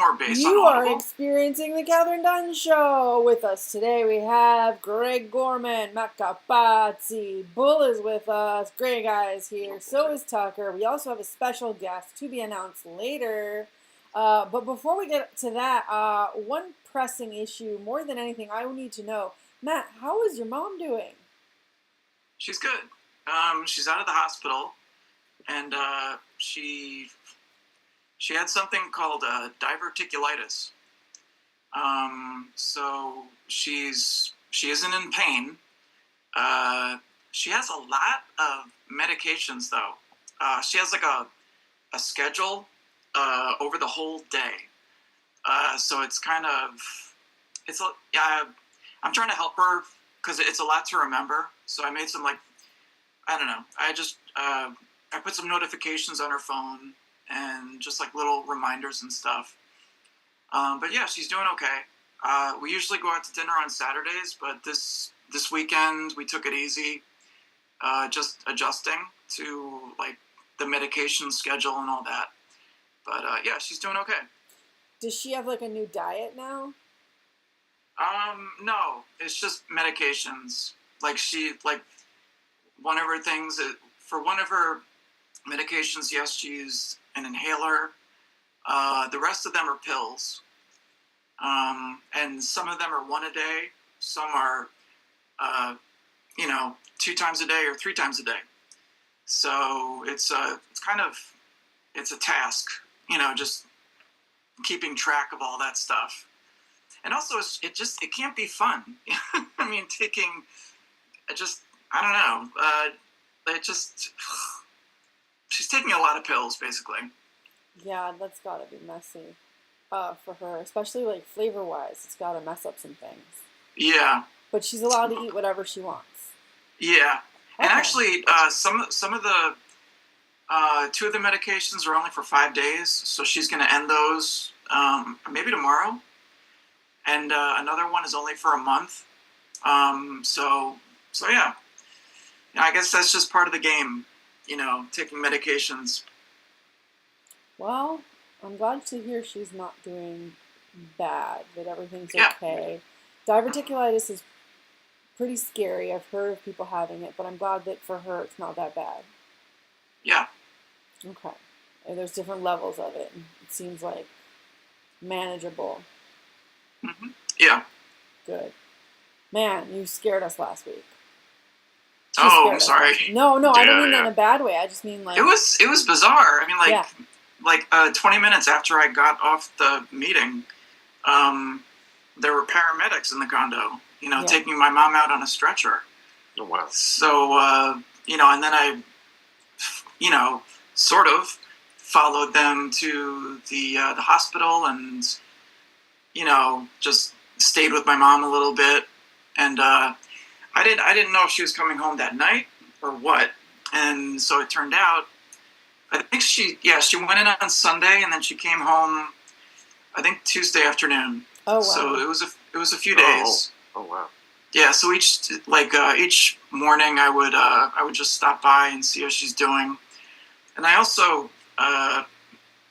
more based on You are Audible. experiencing the Kathryn Dunn Show. With us today we have Greg Gorman, Matt Capazzi, Bull is with us, great guys here, so is Tucker. We also have a special guest to be announced later. But before we get to that, one pressing issue, more than anything, I need to know, Matt, how is your mom doing? She's good. She's out of the hospital, and she had something called diverticulitis. So she isn't in pain. She has a lot of medications though. She has like a schedule over the whole day. So it's kind of yeah. I'm trying to help her because it's a lot to remember. So I made some I don't know. I put some notifications on her phone and just like little reminders and stuff. But yeah, she's doing okay. We usually go out to dinner on Saturdays, but this weekend we took it easy, just adjusting to like the medication schedule and all that. But yeah, she's doing okay. Does she have like a new diet now? No, it's just medications. Like one of her things for one of her medications, yes, she used an inhaler. The rest of them are pills. And some of them are one a day. Some are, 2 times a day or 3 times a day. So it's a task, just keeping track of all that stuff. And also it can't be fun. I mean, I don't know. She's taking a lot of pills basically. Yeah, that's gotta be messy. For her, especially like flavor wise, it's gotta mess up some things. Yeah. But she's allowed to eat whatever she wants. Yeah. Okay. And actually, some of the 2 of the medications are only for 5 days, so she's going to end those maybe tomorrow. And another one is only for a month. So yeah. I guess that's just part of the game, taking medications. Well, I'm glad to hear she's not doing bad, that everything's Yeah. okay. Diverticulitis is pretty scary. I've heard of people having it, but I'm glad that for her it's not that bad. Yeah. Okay. And there's different levels of it. It seems like manageable. Mm-hmm. Yeah. Good. Man, you scared us last week. Oh, I'm sorry. No, I don't mean that Yeah. in a bad way. I just mean like It was bizarre. I mean, yeah. 20 minutes after I got off the meeting, there were paramedics in the condo, Yeah. taking my mom out on a stretcher. Oh, wow. So, and then I, sort of followed them to the hospital and, just stayed with my mom a little bit. And I didn't know if she was coming home that night or what. And so it turned out, I think she went in on Sunday and then she came home, I think Tuesday afternoon. Oh wow. So it was a few days. Oh wow. Yeah, so each morning I would just stop by and see how she's doing. And I also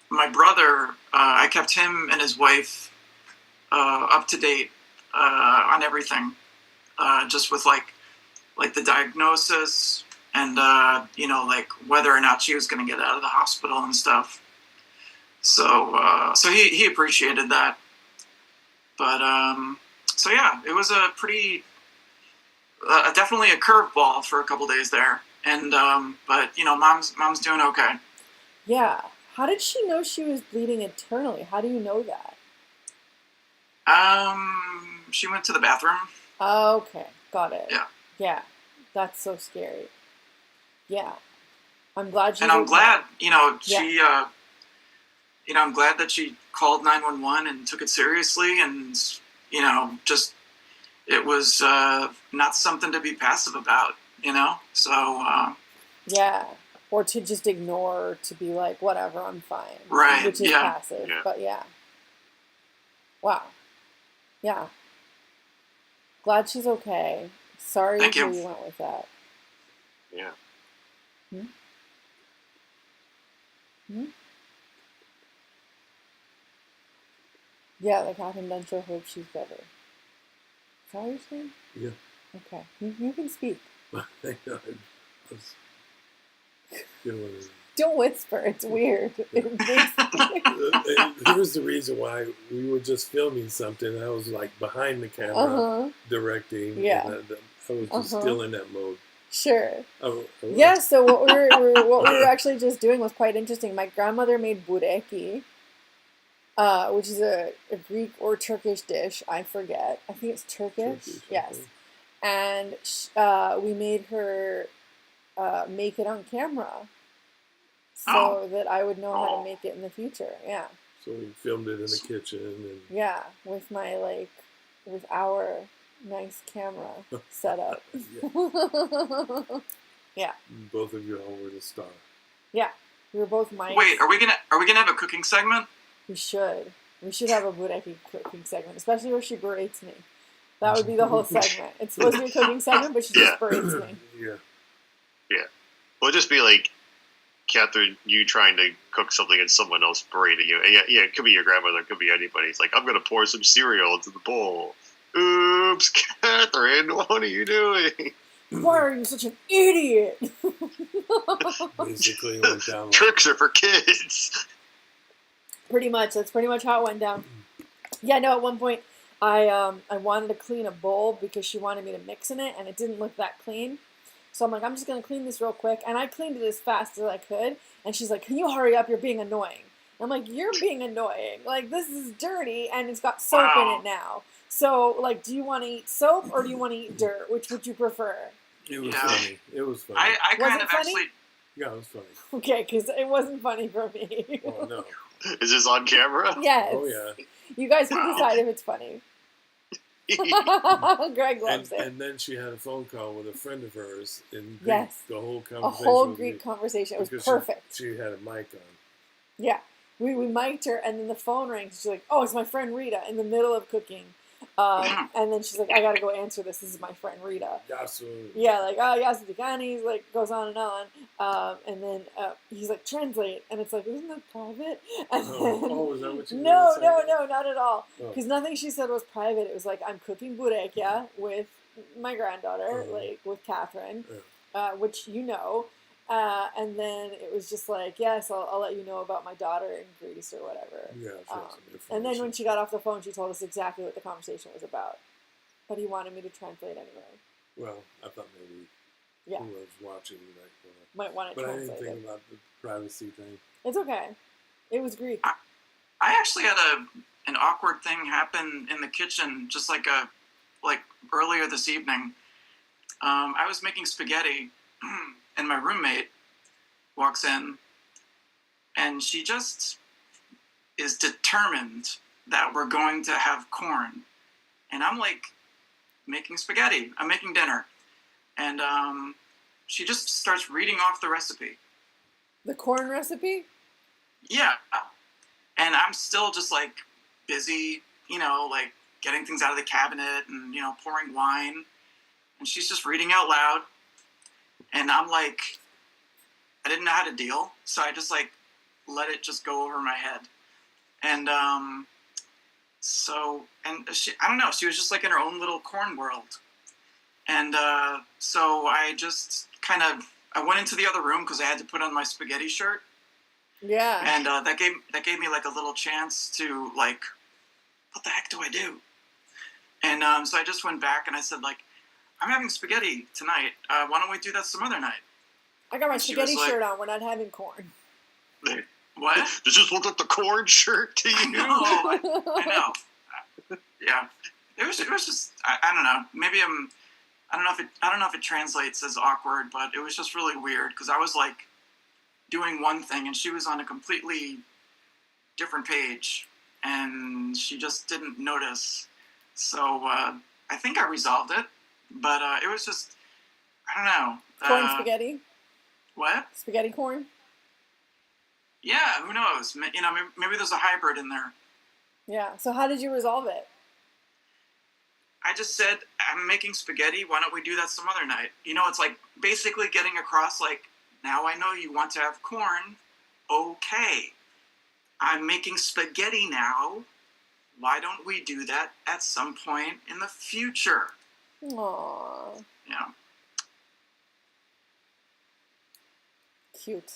my brother, I kept him and his wife up to date on everything. Just with like the diagnosis and whether or not she was going to get out of the hospital and stuff. So he appreciated that. But so yeah, it was a pretty definitely a curveball for a couple days there. And but mom's doing okay. Yeah. How did she know she was bleeding internally? How do you know that? She went to the bathroom. Okay, got it. Yeah. Yeah, that's so scary. Yeah, I'm glad she's And I'm okay. glad, Yeah. she, I'm glad that she called 911 and took it seriously, and just it was not something to be passive about, So. Yeah, or to just ignore, or to be like, whatever, I'm fine. Right. Which is Yeah. passive, Yeah. but yeah. Wow. Yeah. Glad she's okay. Sorry Thank how you. you went with that. Yeah. Hmm? Hmm? Yeah, the Kathryn Dunn show. Hope she's better. Is that what you're saying? Yeah. Okay, you can speak. I was feeling Don't whisper. It's weird. It makes. Here's the reason why we were just filming something. I was like behind the camera directing. Yeah. And I was just still in that mode. Sure. Oh, Yeah. So what we were actually just doing was quite interesting. My grandmother made bureki, which is a Greek or Turkish dish. I forget. I think it's Turkish. Yes. And we made her make it on camera, so that I would know how to make it in the future. Yeah. So we filmed it in the kitchen. And yeah, with our nice camera setup. Yeah. Both of you all were the star. Yeah, we were both mics. Wait, are we gonna have a cooking segment? We should have a bureki cooking segment, especially where she berates me. That would be the whole segment. It's supposed to be a cooking segment, but she just berates me. Yeah. Yeah. Well, just be like, Kathryn, you trying to cook something and someone else berating you. And yeah, it could be your grandmother, it could be anybody. It's like, I'm going to pour some cereal into the bowl. Oops, Kathryn, what are you doing? Why are you such an idiot? Basically went down. Tricks are for kids. Pretty much. That's pretty much how it went down. Yeah, no, at one point I wanted to clean a bowl because she wanted me to mix in it, and it didn't look that clean. So I'm like, I'm just going to clean this real quick. And I cleaned it as fast as I could. And she's like, can you hurry up? You're being annoying. And I'm like, you're being annoying. Like, this is dirty, and it's got soap in it now. So, like, do you want to eat soap or do you want to eat dirt? Which would you prefer? It was funny. It was funny. I kind of funny? actually... Yeah, it was funny. Okay, because it wasn't funny for me. Oh, no. Is this on camera? Yes. Oh, yeah. You guys can decide if it's funny. Greg loves it. And then she had a phone call with a friend of hers in Greek. Yes. The whole conversation. A whole Greek conversation. It was perfect. She had a mic on. Yeah. We mic'd her, and then the phone rings. She's like, oh, it's my friend Rita in the middle of cooking. And then she's like, I gotta go answer this. This is my friend Rita. Yasu. Yeah, like, oh, Yasu Dikani. He's like, goes on and on. And then he's like, translate. And it's like, isn't that private? And Is that what you no, were saying? no, not at all. Oh. Because nothing she said was private. It was like, I'm cooking burekia with my granddaughter, like with Kathryn, which you know. And then it was just like, yes, I'll let you know about my daughter in Greece or whatever. Yeah, and then when she got off the phone, she told us exactly what the conversation was about. But he wanted me to translate anyway. Well, I thought maybe who was watching might want to translate it. But I didn't think about the privacy thing. It's okay. It was Greek. I actually had an awkward thing happen in the kitchen, just like earlier this evening. I was making spaghetti, and my roommate walks in, and she just is determined that we're going to have corn. And I'm like making spaghetti. I'm making dinner. And she just starts reading off the recipe. The corn recipe? Yeah. And I'm still just like busy, like getting things out of the cabinet and, pouring wine. And she's just reading out loud. And I'm like, I didn't know how to deal. So I just like let it just go over my head. And she, I don't know, she was just like in her own little corn world. And so I just I went into the other room because I had to put on my spaghetti shirt. Yeah. And that gave me like a little chance to like, what the heck do I do? And so I just went back and I said like, I'm having spaghetti tonight. Why don't we do that some other night? I got my spaghetti shirt on. We're not having corn. What? Does this look like the corn shirt to you? No, I know. Yeah, it was just I don't know. Maybe I don't know if it translates as awkward, but it was just really weird because I was like doing one thing and she was on a completely different page and she just didn't notice. So I think I resolved it, but it was just I don't know. Corn spaghetti. What? Spaghetti corn. Yeah, who knows? Maybe there's a hybrid in there. Yeah. So how did you resolve it? I just said, I'm making spaghetti. Why don't we do that some other night? It's like basically getting across like, now I know you want to have corn. Okay. I'm making spaghetti now. why don't we do that at some point in the future? Aww. Yeah. Cute.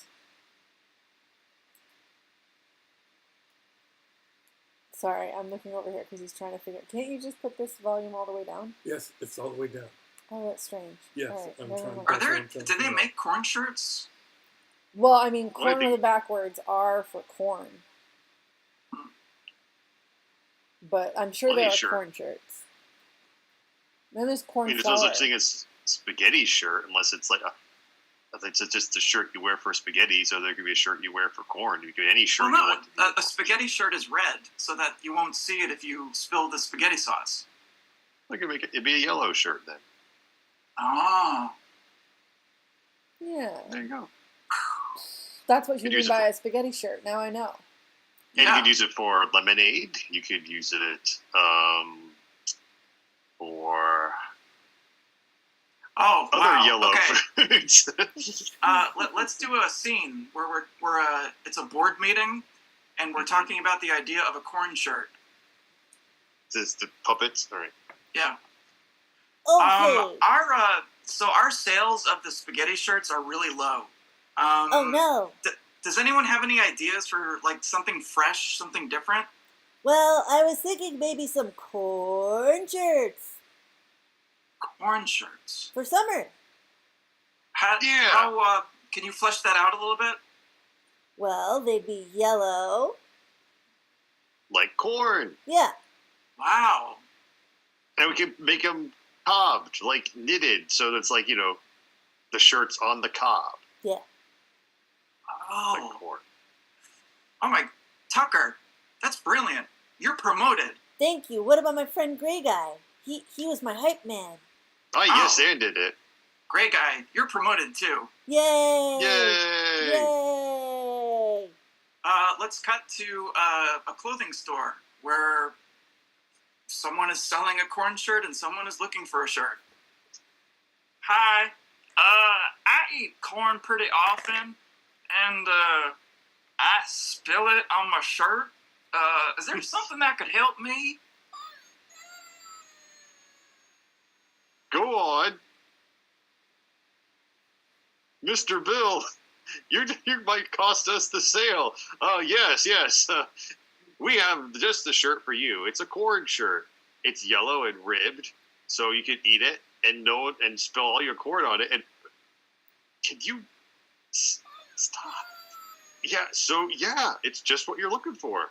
Sorry, I'm looking over here because he's trying to figure. Can't you just put this volume all the way down? Yes, it's all the way down. Oh, that's strange. Yes, All right, I'm never trying mind. to- Are there? That's what I'm Did they thinking make corn shirts? Well, I mean, Well, I corn with think- the backwards are for corn. But I'm sure Well, there yeah, are sure. corn shirts. Then there's corn I mean, there's flour. no such thing as spaghetti shirt unless it's like it's just a shirt you wear for spaghetti. So there could be a shirt you wear for corn. You could any shirt Well, you no, want. a spaghetti shirt is red so that you won't see it if you spill the spaghetti sauce. I could make it'd be a yellow shirt then. Oh. Yeah. There you go. That's what you Could mean use it by for- a spaghetti shirt. Now I know. And Yeah. you could use it for lemonade. You could use it for Oh, other wow. yellow Okay. foods. Let's do a scene where it's a board meeting, and we're talking about the idea of a corn shirt. This the puppets. All right. Yeah. Okay. Our sales of the spaghetti shirts are really low. Oh no. Does anyone have any ideas for like something fresh, something different? Well, I was thinking maybe some corn shirts Corn shirts. for summer. Yeah. How can you flesh that out a little bit? Well, they'd be yellow. Like corn. Yeah. Wow. And we could make them cobbed, like knitted, so that's like the shirts on the cob, Yeah. Oh. like corn. Oh my, Tucker, that's brilliant. You're promoted. Thank you. What about my friend Gray Guy? He was my hype man. Oh, yes, and did it. Great guy, you're promoted too. Yay! Yay! Yay! Let's cut to a clothing store where someone is selling a corn shirt and someone is looking for a shirt. Hi. I eat corn pretty often, and I spill it on my shirt. Is there something that could help me? Go on. Mr. Bill, you might cost us the sale. Oh, yes. We have just the shirt for you. It's a corn shirt. It's yellow and ribbed, so you can eat it and spill all your corn on it. And can you stop? Yeah, it's just what you're looking for.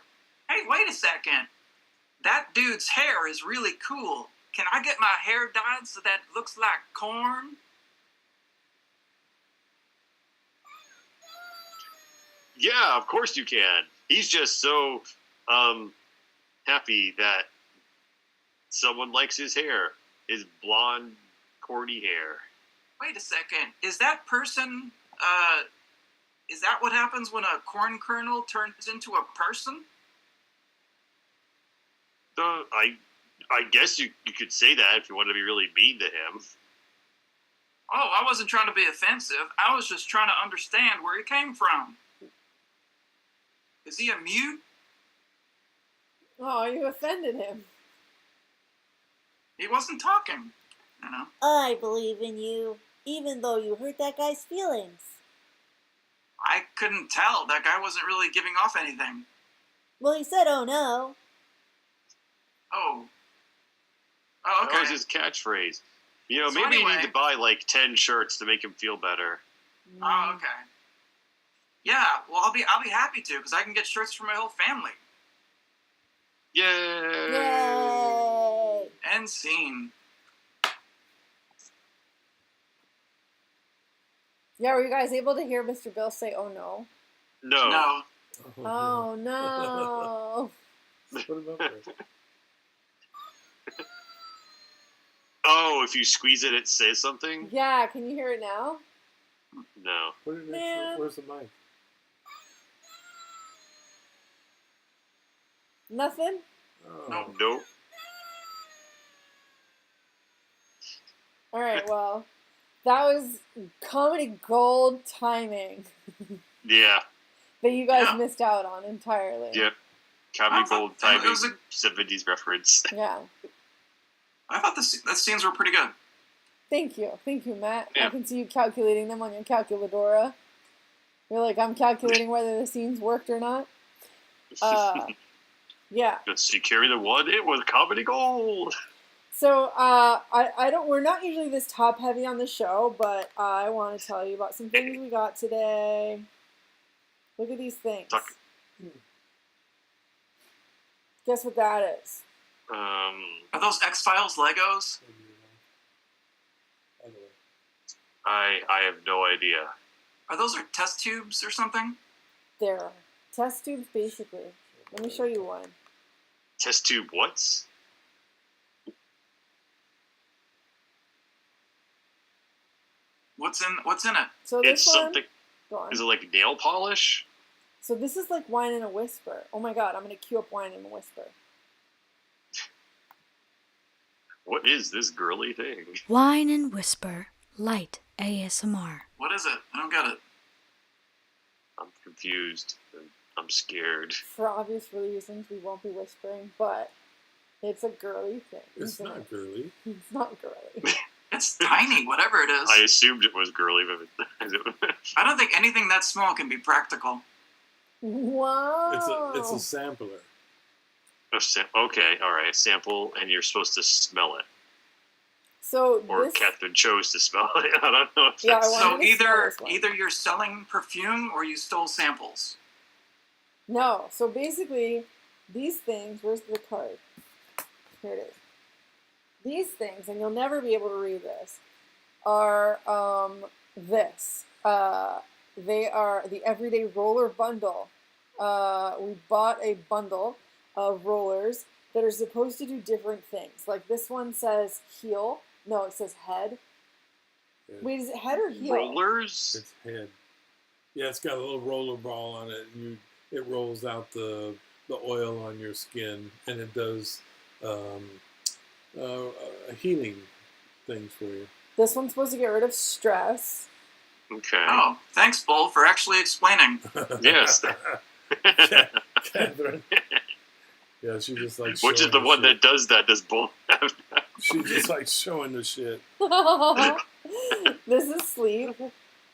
Hey, wait a second. That dude's hair is really cool. Can I get my hair dyed so that it looks like corn? Yeah, of course you can. He's just so happy that someone likes his hair, his blonde, corny hair. Wait a second. Is that person, is that what happens when a corn kernel turns into a person? I guess you could say that if you want to be really mean to him. Oh, I wasn't trying to be offensive. I was just trying to understand where he came from. Is he a mute? Oh, you offended him. He wasn't talking, you know. I believe in you, even though you hurt that guy's feelings. I couldn't tell. That guy wasn't really giving off anything. Well, he said, "Oh no." Oh. Oh, That was okay. his catchphrase. So Maybe you anyway- need to buy like 10 shirts to make him feel better. Oh, okay. Yeah, well, I'll be happy to, because I can get shirts for my whole family. Yay! Yay! End scene. Yeah, were you guys able to hear Mr. Bill say, "Oh no"? No. No. Oh no! Put him up there. Oh, if you squeeze it, it says something? Yeah, can you hear it now? No. Put it next Man. to, where's the mic? Nothing? Oh. Nope. Nope. All right, well, that was comedy gold timing Yeah. that you guys Yeah. missed out on entirely. Yep. Comedy I thought gold it timing, was 70s reference. Yeah. I thought the scenes were pretty good. Thank you, Matt. I Yeah. can see you calculating them on your calculadora. You're like, I'm calculating whether the scenes worked or not. Yeah. Just secure the one. It was comedy gold. So I don't. We're not usually this top heavy on the show, but I want to tell you about some things we got today. Look at these things. Tuck. Guess what that is? Are those X-Files Legos? I have no idea. Are those test tubes or something? There are test tubes, basically. Let me show you one. Test tube what's? What's in it? So It's this one. something. Go on. Is it like nail polish? So this is like Wine in a Whisper. Oh my god, I'm gonna cue up Wine in a Whisper. What is this girly thing? Wine and Whisper Light ASMR. What is it? I don't get it. I'm confused. I'm scared. For obvious reasons, we won't be whispering, but it's a girly thing. It's isn't not it? girly. It's not girly. It's tiny, whatever it is. I assumed it was girly, but I don't think anything that small can be practical. Wow. It's a sampler. okay, all right. Sample, and you're supposed to smell it, So or this, Kathryn chose to smell it. I don't know. If Yeah, that's... I So wanted to smell either this one. either you're selling perfume or you stole samples. no. So basically, these things. Where's the card? Here it is. These things, and you'll never be able to read this, are this. They are the Everyday Roller Bundle. We bought a bundle of rollers that are supposed to do different things. Like this one says heel. No, it says head. Yeah. Wait, is it head or heel? Rollers? It's head. Yeah, it's got a little roller ball on it. It rolls out the oil on your skin, and it does healing things for you. This one's supposed to get rid of stress. Okay. Oh, thanks, Bull, for actually explaining. Yes. Kathryn. Yeah, she just like. Which is showing the one shit. that does that? Does bull have that? She just like showing the shit. This is sleep.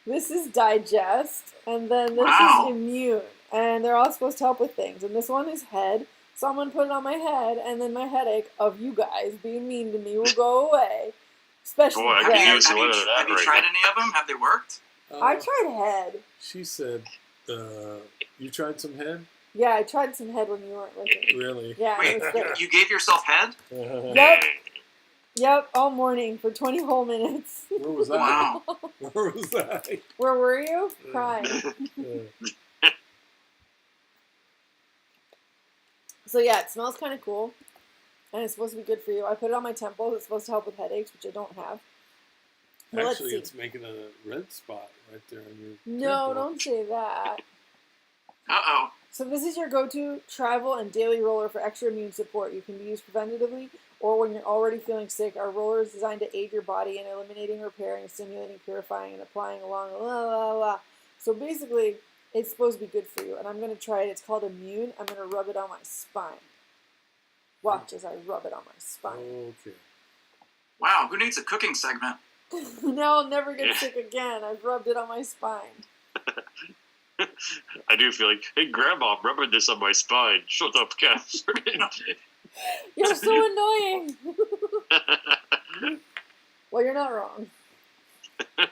This is digest, and then this Wow. is immune, and they're all supposed to help with things. And this one is head. Someone put it on my head, and then my headache of you guys being mean to me will go away. Especially Boy, I Greg. could Have use you, one of that have you right tried now. any of them? Have they worked? I tried head. She said, "You tried some head, Yeah, I tried some head when you weren't looking. really?" Yeah, Wait, it was good. you gave yourself head? Yep. Yep, all morning for 20 whole minutes. Where was I? Wow. Where was I? Where were you? Crying. Yeah. So yeah, it smells kind of cool, and it's supposed to be good for you. I put it on my temples. It's supposed to help with headaches, which I don't have. But let's Actually, see. it's making a red spot right there on your. No, temple. don't say that. Uh-oh. So this is your go-to travel and daily roller for extra immune support. You can be used preventatively or when you're already feeling sick. Our roller is designed to aid your body in eliminating, repairing, stimulating, purifying, and applying along. La la la. So basically, it's supposed to be good for you, and I'm going to try it. It's called Immune. I'm going to rub it on my spine. Watch as I rub it on my spine. Okay. Wow, who needs a cooking segment? Now I'll never get sick again. I've rubbed it on my spine. I do feel like, hey, Grandma, I'm rubbing this on my spine. Shut up, Kathryn. You're so annoying. Well, you're not wrong. And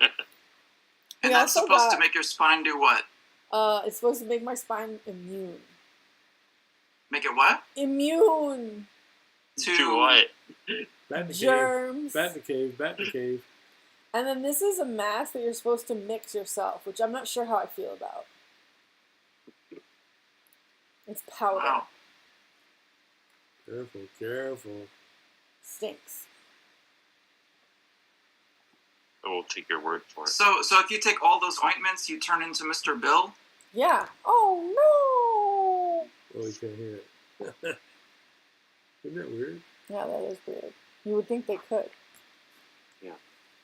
We that's also supposed got- to make your spine do what? It's supposed to make my spine immune. Make it what? Immune. To what? Bat in the Germs. cave. Bat in the cave. Bat in the cave. And then this is a mask that you're supposed to mix yourself, which I'm not sure how I feel about. It's powder. Wow. Careful, careful. Stinks. I will take your word for it. So if you take all those ointments, you turn into Mr. Bill? Yeah. Oh Oh, you can't hear it. Isn't that weird? no. Yeah, that is weird. You would think they could. Yeah.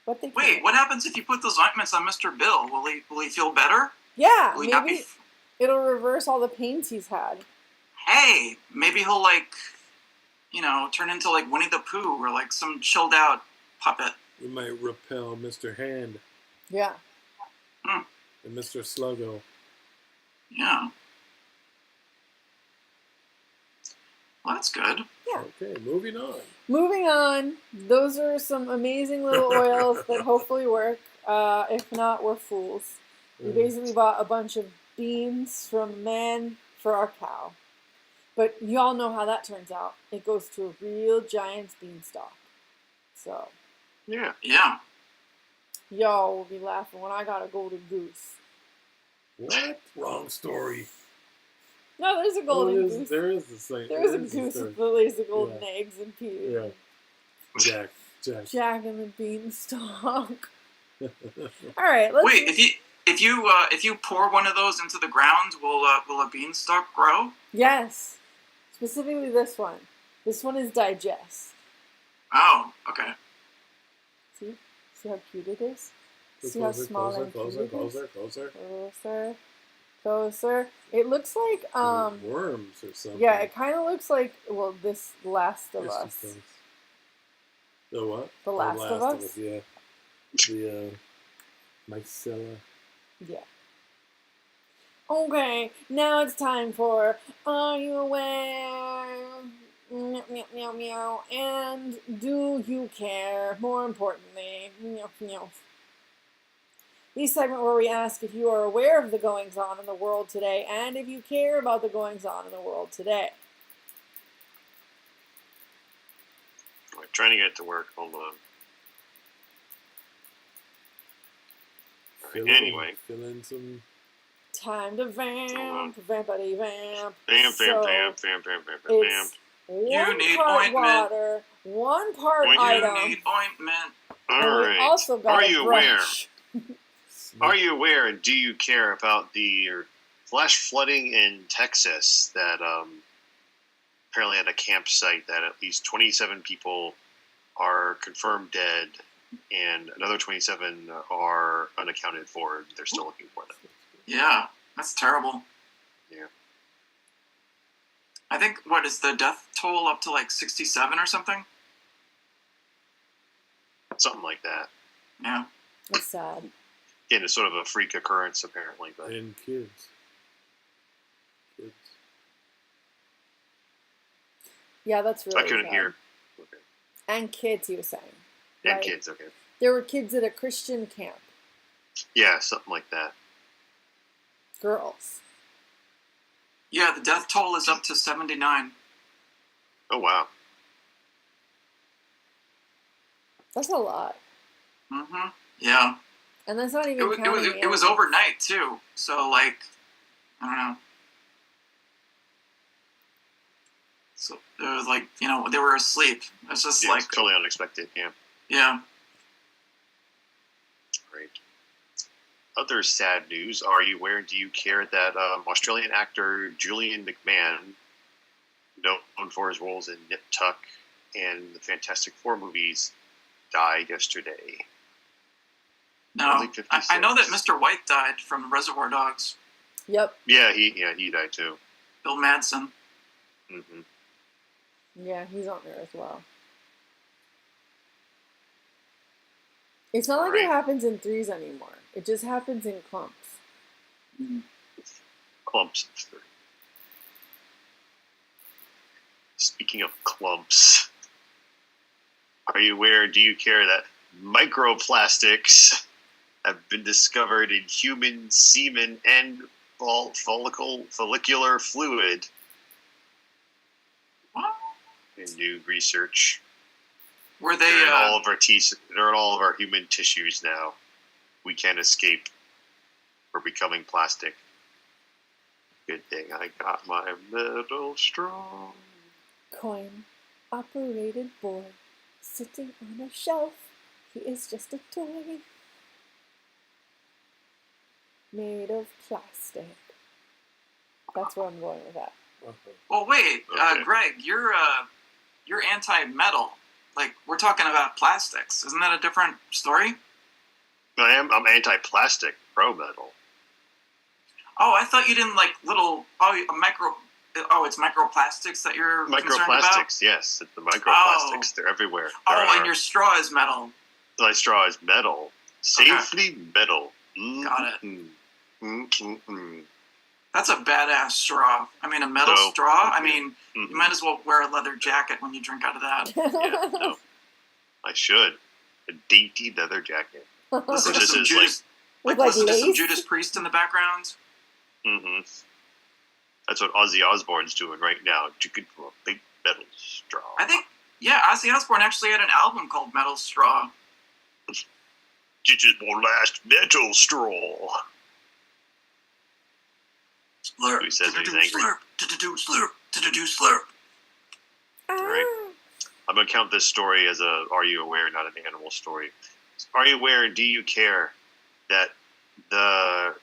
But they Wait, can't. what happens if you put those ointments on Mr. Bill? Will he feel better? Yeah, Will he not maybe be? it'll reverse all the pains he's had. hey, maybe he'll like, turn into like Winnie the Pooh or like some chilled out puppet. We might repel Mr. Hand Yeah. and Mr. Sluggo. Yeah. Well, that's good. Yeah. Okay, moving on. Moving on. Those are some amazing little oils that hopefully work. If not, we're fools. We basically bought a bunch of beans from a man for our cow. But y'all know how that turns out. It goes to a real giant's beanstalk. So, Yeah. Yeah. y'all will be laughing when I got a golden goose. What? Wrong story. No, there's a golden goose. There is the same. There's a goose story. with the lays of golden eggs and peas. Yeah. Jack. Jack and the beanstalk. All right, let's. Wait, if you pour one of those into the ground, will a beanstalk grow? Yes, specifically this one. This one is digest. Oh, okay. See how cute it is. See how Closer, small closer, and closer, cute it closer, is. closer. Closer. It looks like worms or something. Yeah, it kind of looks like this Last of Yes, it Us. does. The what? The Last of Us? Yeah. The mycella. Yeah. Okay, now it's time for Are You Aware? Meow, meow, meow, meow. And Do You Care? More importantly, meow, meow. This segment where we ask if you are aware of the goings-on in the world today and if you care about the goings-on in the world today. I'm trying to get it to work. Hold on. Anyway. Fill in some. Time to vamp, vampity vamp. Vamp. It's one need part ointment. water, one part Ointment. item. You need ointment. And All we right. also got Are a you aware? brush. Are you aware and do you care about the flash flooding in Texas that apparently at a campsite that at least 27 people are confirmed dead and another 27 are unaccounted for. They're still looking for them. Yeah, that's terrible. Yeah. I think, what is the death toll up to like 67 or something? Something like that. Yeah. It's sad. Again, it's sort of a freak occurrence apparently, but And kids. Yeah, that's really I couldn't sad. hear. Okay. And kids, he was saying. And Like, kids, okay. There were kids at a Christian camp. Yeah, something like that. Girls. Yeah, the death toll is up to 79. Oh wow. That's a lot. Mm-hmm. Yeah. And that's not even counting It was animals. overnight, too. So, like, I don't know. So, it was like, they were asleep. It's just Yeah, like, it's totally unexpected, yeah. yeah. Right. Other sad news, are you aware, do you care that Australian actor Julian McMahon, known for his roles in Nip Tuck and the Fantastic Four movies, died yesterday? No, Only 56. I know that Mr. White died from Reservoir Dogs. Yep. Yeah, he died too. Bill Madsen. Hmm. Yeah, he's on there as well. It's not like it Right. happens in threes anymore. It just happens in clumps. Clumps of three. Speaking of clumps, are you aware, do you care that microplastics have been discovered in human semen and follicular fluid What? in new research? Were They're they, in all of our they're in all of our human tissues now. We can't escape. We're becoming plastic. Good thing I got my metal strong. Coin operated boy sitting on a shelf. He is just a toy made of plastic. That's where I'm going with that. well, wait, Okay. Greg, you're anti-metal. Like, we're talking about plastics. Isn't that a different story? I'm anti-plastic, pro metal. Oh, I thought you didn't like little, a Oh, it's microplastics that you're concerned about? Microplastics, yes. It's the microplastics. They're everywhere. And your straw is metal. My straw is metal. Safely metal. Got it. Mm-hmm. That's a badass straw. I mean, a metal straw? I mean, you might as well wear a leather jacket when you drink out of that. Yeah, no. I should. A dainty leather jacket. Listen to This some is Judas, With listen to some lace? Judas Priest in the background. Mm-hmm. That's what Ozzy Osbourne's doing right now, drinking from a big metal straw. I think, Ozzy Osbourne actually had an album called Metal Straw. This is my last metal straw. Slurp, Who says he's angry? slurp, slurp. Right. I'm going to count this story as a Are You Aware, not an animal story. Are you aware and do you care that the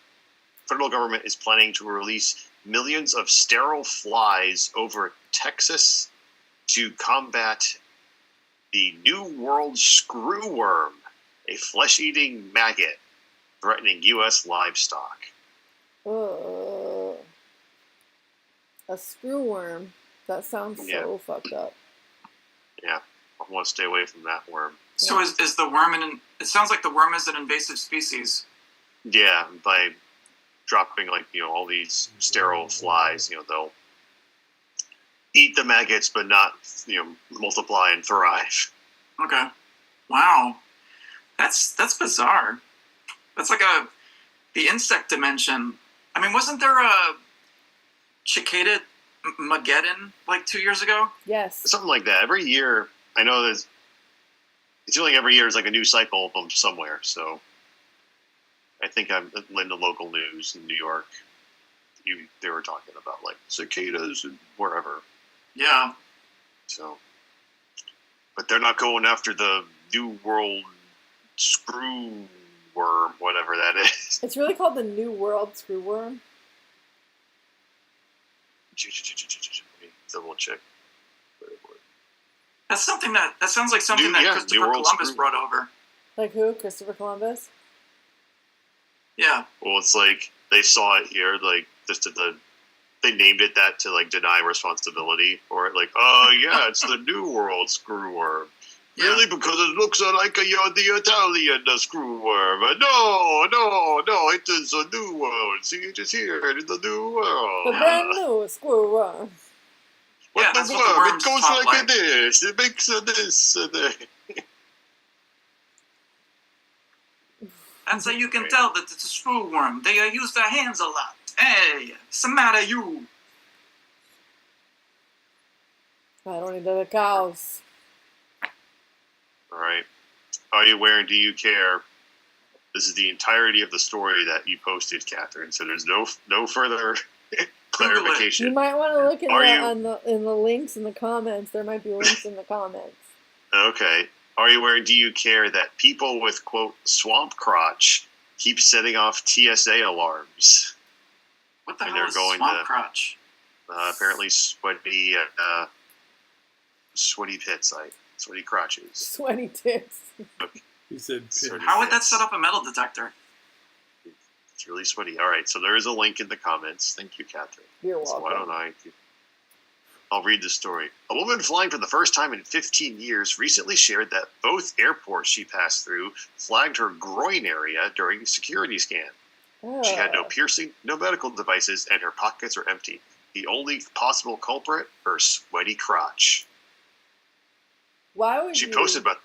federal government is planning to release millions of sterile flies over Texas to combat the New World screwworm, a flesh-eating maggot threatening U.S. livestock? A screwworm. That sounds so fucked up. Yeah, I want to stay away from that worm. So is the worm it sounds like the worm is an invasive species. Yeah, by dropping all these sterile flies, they'll eat the maggots but not multiply and thrive. Okay. Wow. That's bizarre. That's like the insect dimension. I mean, wasn't there a cicada Mageddon 2 years ago? Yes. Something like that. Every year, I know it seems like every year is like a new cycle of them somewhere. So I think I'm in the local news in New York. They were talking about cicadas and wherever. Yeah. So, but they're not going after the New World screw worm, whatever that is. It's really called the New World screwworm. Double check. That's something that sounds like something that Christopher Columbus brought over. Like who? Christopher Columbus? Yeah. Well, it's like they saw it here, they named it that to deny responsibility for it. It's the New World screwworm. Yeah. Really, because it looks like the Italian screwworm. No, it is a new world. See, it is here in the new world. The brand new screwworm. Yeah, that's what the worms it goes talk like this. It makes this. That's how you can tell that it's a screwworm. They use their hands a lot. Hey, what's the matter, you? I don't need the cows. All right. Are you aware and do you care? This is the entirety of the story that you posted, Kathryn. So there's no further clarification. You might want to look at that in the links in the comments. There might be links in the comments. Okay. Are you aware and do you care that people with, quote, swamp crotch keep setting off TSA alarms? What the hell is swamp crotch? Apparently sweaty pits, sweaty crotches. Sweaty tits. He said pits. How would that set up a metal detector? It's really sweaty. All right, so there is a link in the comments. Thank you, Kathryn. You're welcome. So why don't I'll read the story. A woman flying for the first time in 15 years recently shared that both airports she passed through flagged her groin area during a security scan. She had no piercing, no medical devices, and her pockets were empty. The only possible culprit, her sweaty crotch. Why would she posted about?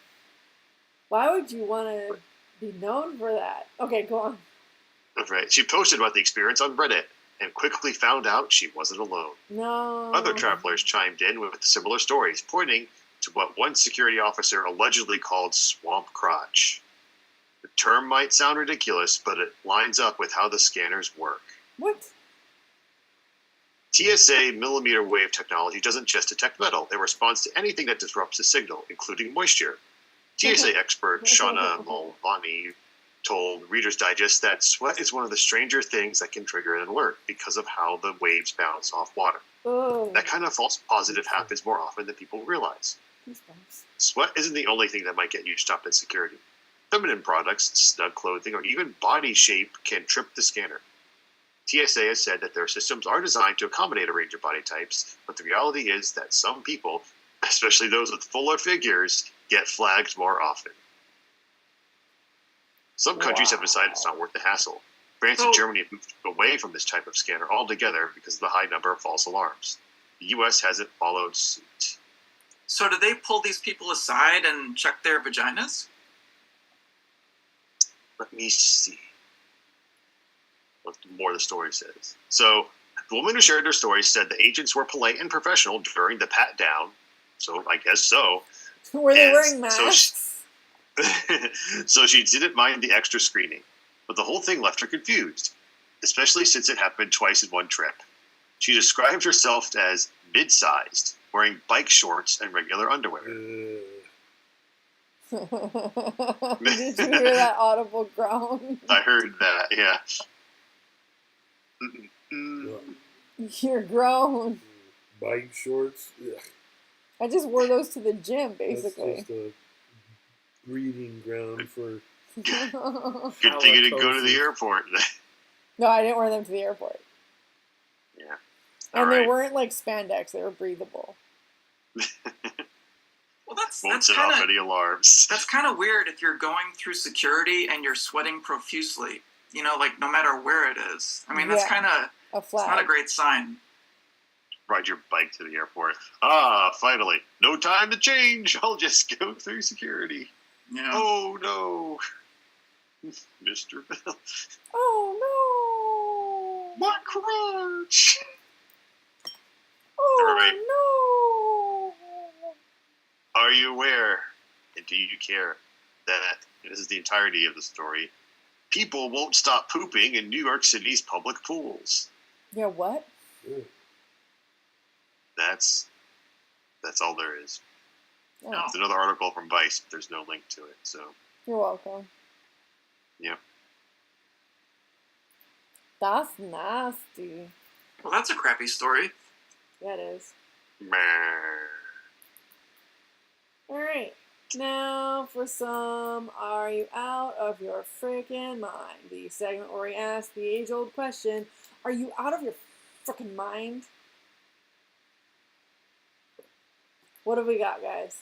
Why would you want to be known for that? Okay, go on. Right. She posted about the experience on Reddit and quickly found out she wasn't alone. No. Other travelers chimed in with similar stories, pointing to what one security officer allegedly called swamp crotch. The term might sound ridiculous, but it lines up with how the scanners work. What? TSA millimeter wave technology doesn't just detect metal. It responds to anything that disrupts the signal, including moisture. TSA expert Shauna Mulvaney told Reader's Digest that sweat is one of the stranger things that can trigger an alert because of how the waves bounce off water. Oh. That kind of false positive happens more often than people realize. Sweat isn't the only thing that might get you stopped at security. Feminine products, snug clothing, or even body shape can trip the scanner. TSA has said that their systems are designed to accommodate a range of body types, but the reality is that some people, especially those with fuller figures, get flagged more often. Some countries have decided it's not worth the hassle. France and Germany have moved away from this type of scanner altogether because of the high number of false alarms. The U.S. hasn't followed suit. So do they pull these people aside and check their vaginas? Let me see what more the story says. So, the woman who shared their story said the agents were polite and professional during the pat down. So, I guess so. Were they And wearing masks? So she didn't mind the extra screening. But the whole thing left her confused, especially since it happened twice in one trip. She described herself as mid-sized, wearing bike shorts and regular underwear. Did you hear that audible groan? I heard that, yeah. Your groan. Bike shorts. Ugh. I just wore those to the gym, basically. That's just a breeding ground for. Good thing you didn't go to the airport. No, I didn't wear them to the airport. Yeah. And All they right. weren't like spandex; they were breathable. Well, that's Won't set off any alarms. That's kind of weird if you're going through security and you're sweating profusely. You know, like no matter where it is. I mean, that's Yeah. kind of A it's not a flag. great sign. Ride your bike to the airport. Ah, finally. No time to change. I'll just go through security. Yeah. Oh, no. Mr. Bill. Oh no! My crotch. Oh Right. no! Are you aware, and do you care, that, and this is the entirety of the story, people won't stop pooping in New York City's public pools? Yeah, what? That's all there is. Oh, It's another article from Vice, but there's no link to it, so, you're welcome. yeah. That's nasty. Well, that's a crappy story. Yeah, it is. Meh. Alright, now for some Are You Out of Your Freaking Mind? The segment where we ask the age-old question, are you out of your freaking mind? What have we got, guys?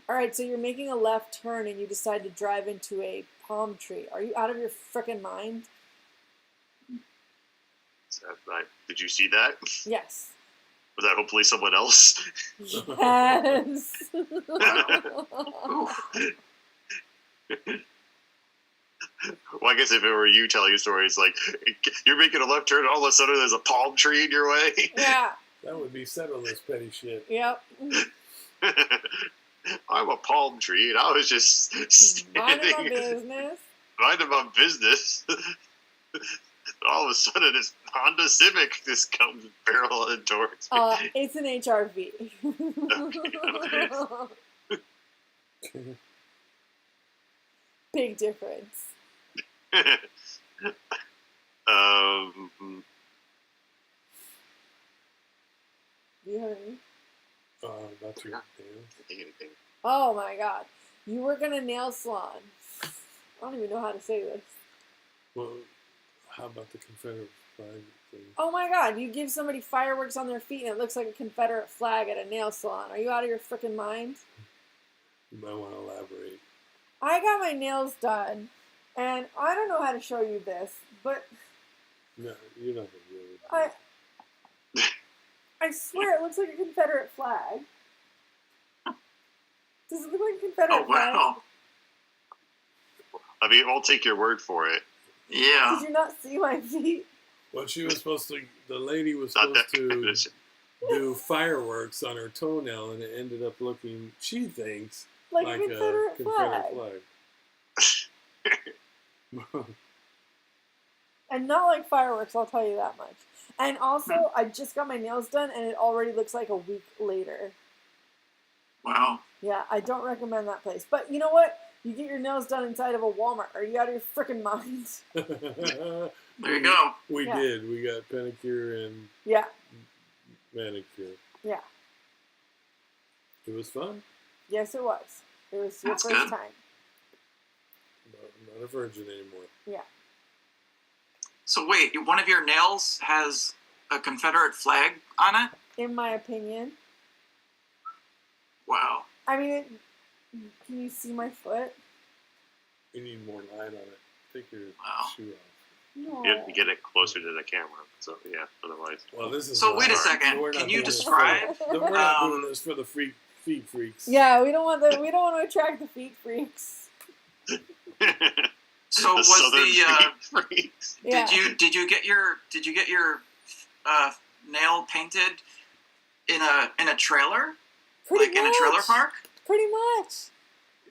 Alright, so you're making a left turn and you decide to drive into a palm tree. Are you out of your freaking mind? Did you see that? Yes. Was that hopefully someone else? Yes. Well, I guess if it were you telling a story, it's like you're making a left turn, and all of a sudden there's a palm tree in your way. Yeah. That would be settle this petty shit. Yep. I'm a palm tree, and I was just Minding standing, my business. minding my business. All of a sudden, this Honda Civic just comes barreling towards me. It's an HRV. Big difference. um, Do you have any? Not your nails. anything. Oh my god. You work in a nail salon. I don't even know how to say this. Well, how about the Confederate flag thing? Oh my god, you give somebody fireworks on their feet and it looks like a Confederate flag at a nail salon. Are you out of your freaking mind? You might want to elaborate. I got my nails done, and I don't know how to show you this, but No, you're not going to do it. I swear it looks like a Confederate flag. Does it look like a Confederate Oh, wow. I mean, I'll take your word for it. flag? Yeah. Did you not see my feet? Well, she was supposed to, the lady was Not supposed that to definition. do fireworks on her toenail, and it ended up looking, she thinks, Like like a Confederate, a Confederate flag. flag. And not like fireworks, I'll tell you that much. And also, I just got my nails done, and it already looks like a week later. Wow. Yeah, I don't recommend that place. But you know what? You get your nails done inside of a Walmart. Are you out of your freaking mind? There you go. We Yeah. did. We got pedicure and Yeah, manicure. yeah. It was fun. Yes, it was. It was your That's first good. time. But not a virgin anymore. Yeah. So wait, one of your nails has a Confederate flag on it? In my opinion. Wow. I mean, can you see my foot? You need more light on it. Take your Wow. shoe off. No. You have to get it closer to the camera. So yeah, otherwise. Well, this is So wait a live. second. We're not Can you doing this describe? We're not um, doing this for the feet freaks. Yeah, we don't want to attract the feet freaks. So the was southern the freaks. Yeah. did you get your nail painted in a trailer, Pretty like much. in a trailer park? Pretty much.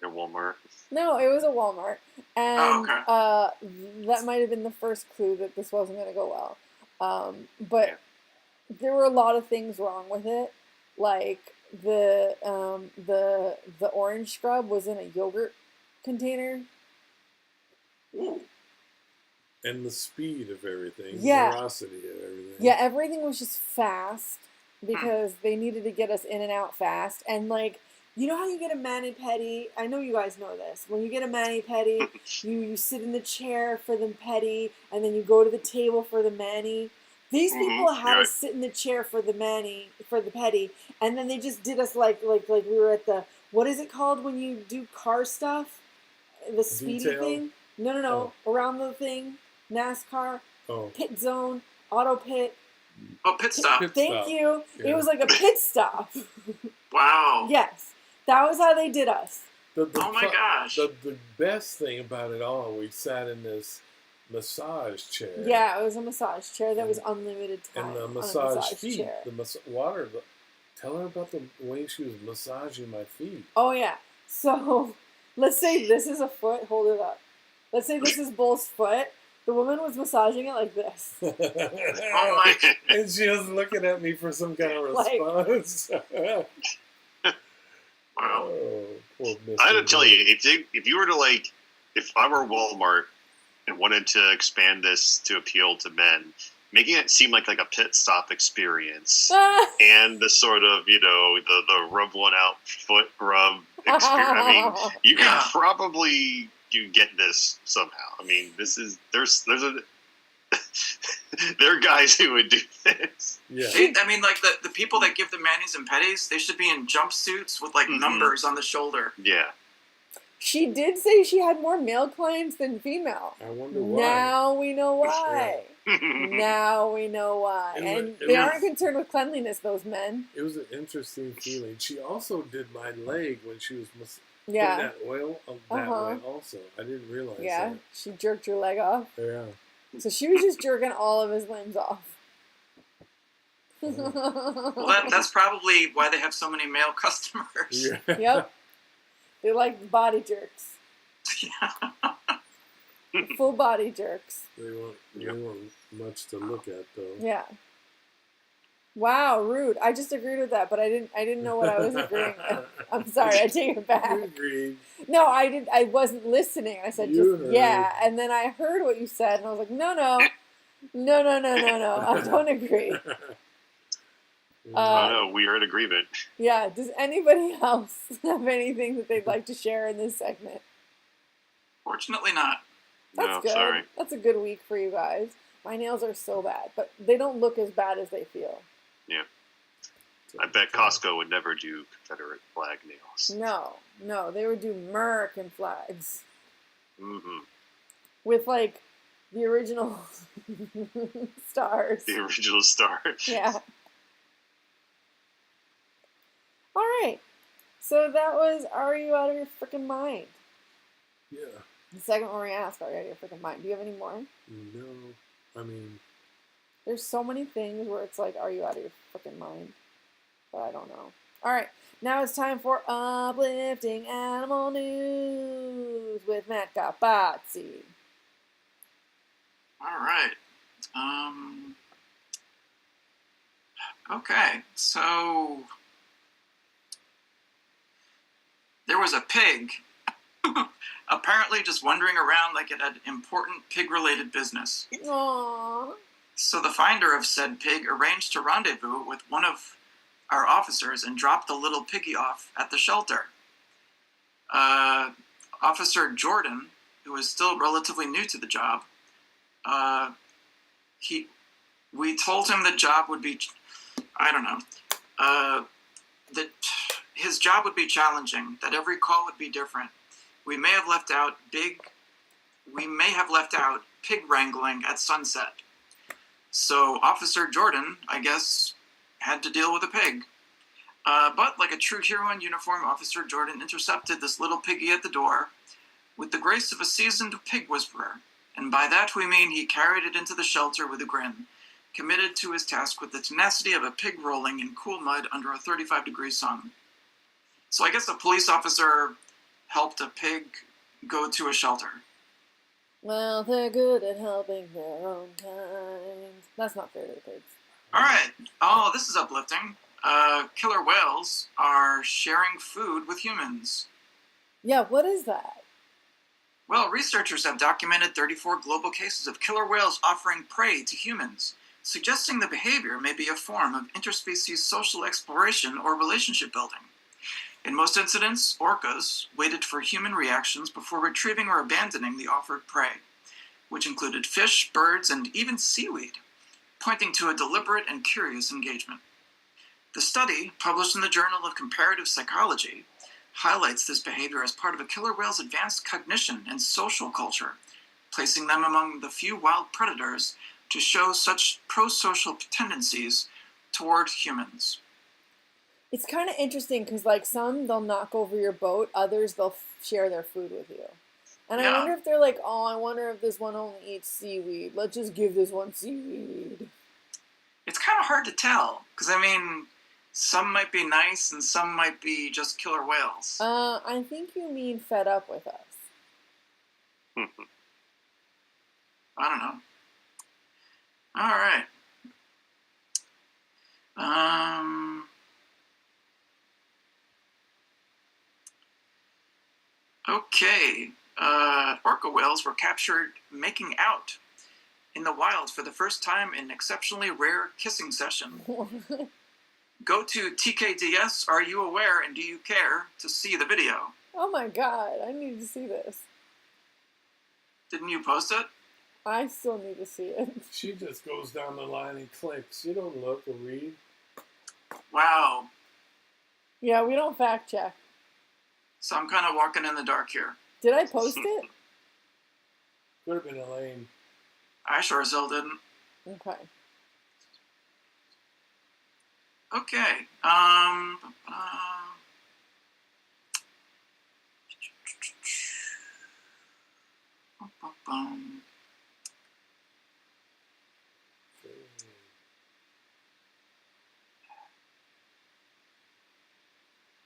Your Walmart. No, it was a Walmart, and Oh, that might have been the first clue that this wasn't going to go well. But there were a lot of things wrong with it, like the orange scrub was in a yogurt container. And the speed of everything. Yeah. Velocity of everything. Yeah, everything was just fast because they needed to get us in and out fast. And like, you know how you get a mani-pedi? I know you guys know this. When you get a mani-pedi, you sit in the chair for the pedi, and then you go to the table for the mani. These people had us sit in the chair for the pedi, and then they just did us like we were at the, what is it called when you do car stuff? The speedy Detail? thing? No. Around the thing. NASCAR. Oh. Pit zone. Auto pit. Oh, pit stop. Thank stop. you. Yeah. It was like a pit stop. Wow. Yes. That was how they did us. Oh my gosh. The best thing about it all, we sat in this massage chair. Yeah, it was a massage chair that was unlimited time. And the on a massage feet. chair. Tell her about the way she was massaging my feet. Oh, yeah. So, let's say this is a foot. Hold it up. Let's say this is Bull's foot. The woman was massaging it like this. Oh my. And she was looking at me for some kind of response. Wow. Oh, poor Mr. I had to tell Bull. you, if you were to if I were Walmart and wanted to expand this to appeal to men, making it seem like a pit stop experience and the sort of, the rub one out foot rub experience. I mean, you could probably get this somehow. I mean, there's there are guys who would do this. Yeah. I mean, like the people that give the manis and petties, they should be in jumpsuits with like numbers on the shoulder. Yeah. She did say she had more male clients than female. I wonder why. Now we know why. Now we know why. And they aren't concerned with cleanliness, those men. It was an interesting feeling. She also did my leg when she was putting Yeah. that oil that way also. I didn't realize Yeah. that. She jerked your leg off. Yeah. So she was just jerking all of his limbs off. Well, that's probably why they have so many male customers. Yeah. Yep. They like body jerks. Full body jerks. They weren't much to look at though. Yeah. Wow, rude. I just agreed with that, but I didn't know what I was agreeing with. I'm sorry, I take it You back. agreed. No, I wasn't listening. I said You just heard. yeah, and then I heard what you said, and I was like, no, I don't agree. No, we are in agreement. Yeah. Does anybody else have anything that they'd like to share in this segment? Fortunately not. That's No, good. sorry. That's a good week for you guys. My nails are so bad, but they don't look as bad as they feel. Yeah. I bet Costco would never do Confederate flag nails. No, they would do American flags Mm-hmm. with like the original stars. The original star. Yeah. All right. So that was Are You Out of Your Freaking Mind? Yeah. The second one we asked, Are You Out of Your Freaking Mind? Do you have any more? No. I mean, There's so many things where it's like, Are you out of your freaking mind? But I don't know. All right. Now it's time for Uplifting Animal News with Matt Capazzi. All right. Okay. So there was a pig apparently just wandering around like it had important pig-related business. Aww. So the finder of said pig arranged to rendezvous with one of our officers and drop the little piggy off at the shelter. Officer Jordan, who who is still relatively new to the job. We told him the job would be, I don't know, that his job would be challenging, that every call would be different. We may have left out pig wrangling at sunset. So Officer Jordan, I guess, had to deal with a pig. But like a true hero in uniform, Officer Jordan intercepted this little piggy at the door with the grace of a seasoned pig whisperer. And by that we mean he carried it into the shelter with a grin, committed to his task with the tenacity of a pig rolling in cool mud under a 35-degree sun. So I guess a police officer helped a pig go to a shelter. Well, they're good at helping their own kind. That's not fair to the pigs. All right. Oh, this is uplifting. Killer whales are sharing food with humans. Yeah, what is that? Well, researchers have documented 34 global cases of killer whales offering prey to humans, suggesting the behavior may be a form of interspecies social exploration or relationship building. In most incidents, orcas waited for human reactions before retrieving or abandoning the offered prey, which included fish, birds, and even seaweed, pointing to a deliberate and curious engagement. The study, published in the Journal of Comparative Psychology, highlights this behavior as part of a killer whale's advanced cognition and social culture, placing them among the few wild predators to show such pro-social tendencies toward humans. It's kind of interesting because, like, some they'll knock over your boat, others they'll share their food with you. And Yeah. I wonder if they're like, oh, I wonder if this one only eats seaweed. Let's just give this one seaweed. It's kind of hard to tell, because, I mean, some might be nice and some might be just killer whales. I think you mean fed up with us. I don't know. All right. Okay. Orca whales were captured making out in the wild for the first time in an exceptionally rare kissing session. Go to TKDS, Are You Aware and Do You Care to see the video. Oh my god, I need to see this. Didn't you post it? I still need to see it. She just goes down the line and clicks. You don't look or read. Wow. Yeah, we don't fact check. So I'm kind of walking in the dark here. Did I post it? Could have been Elaine. I sure as hell didn't. Okay. Okay.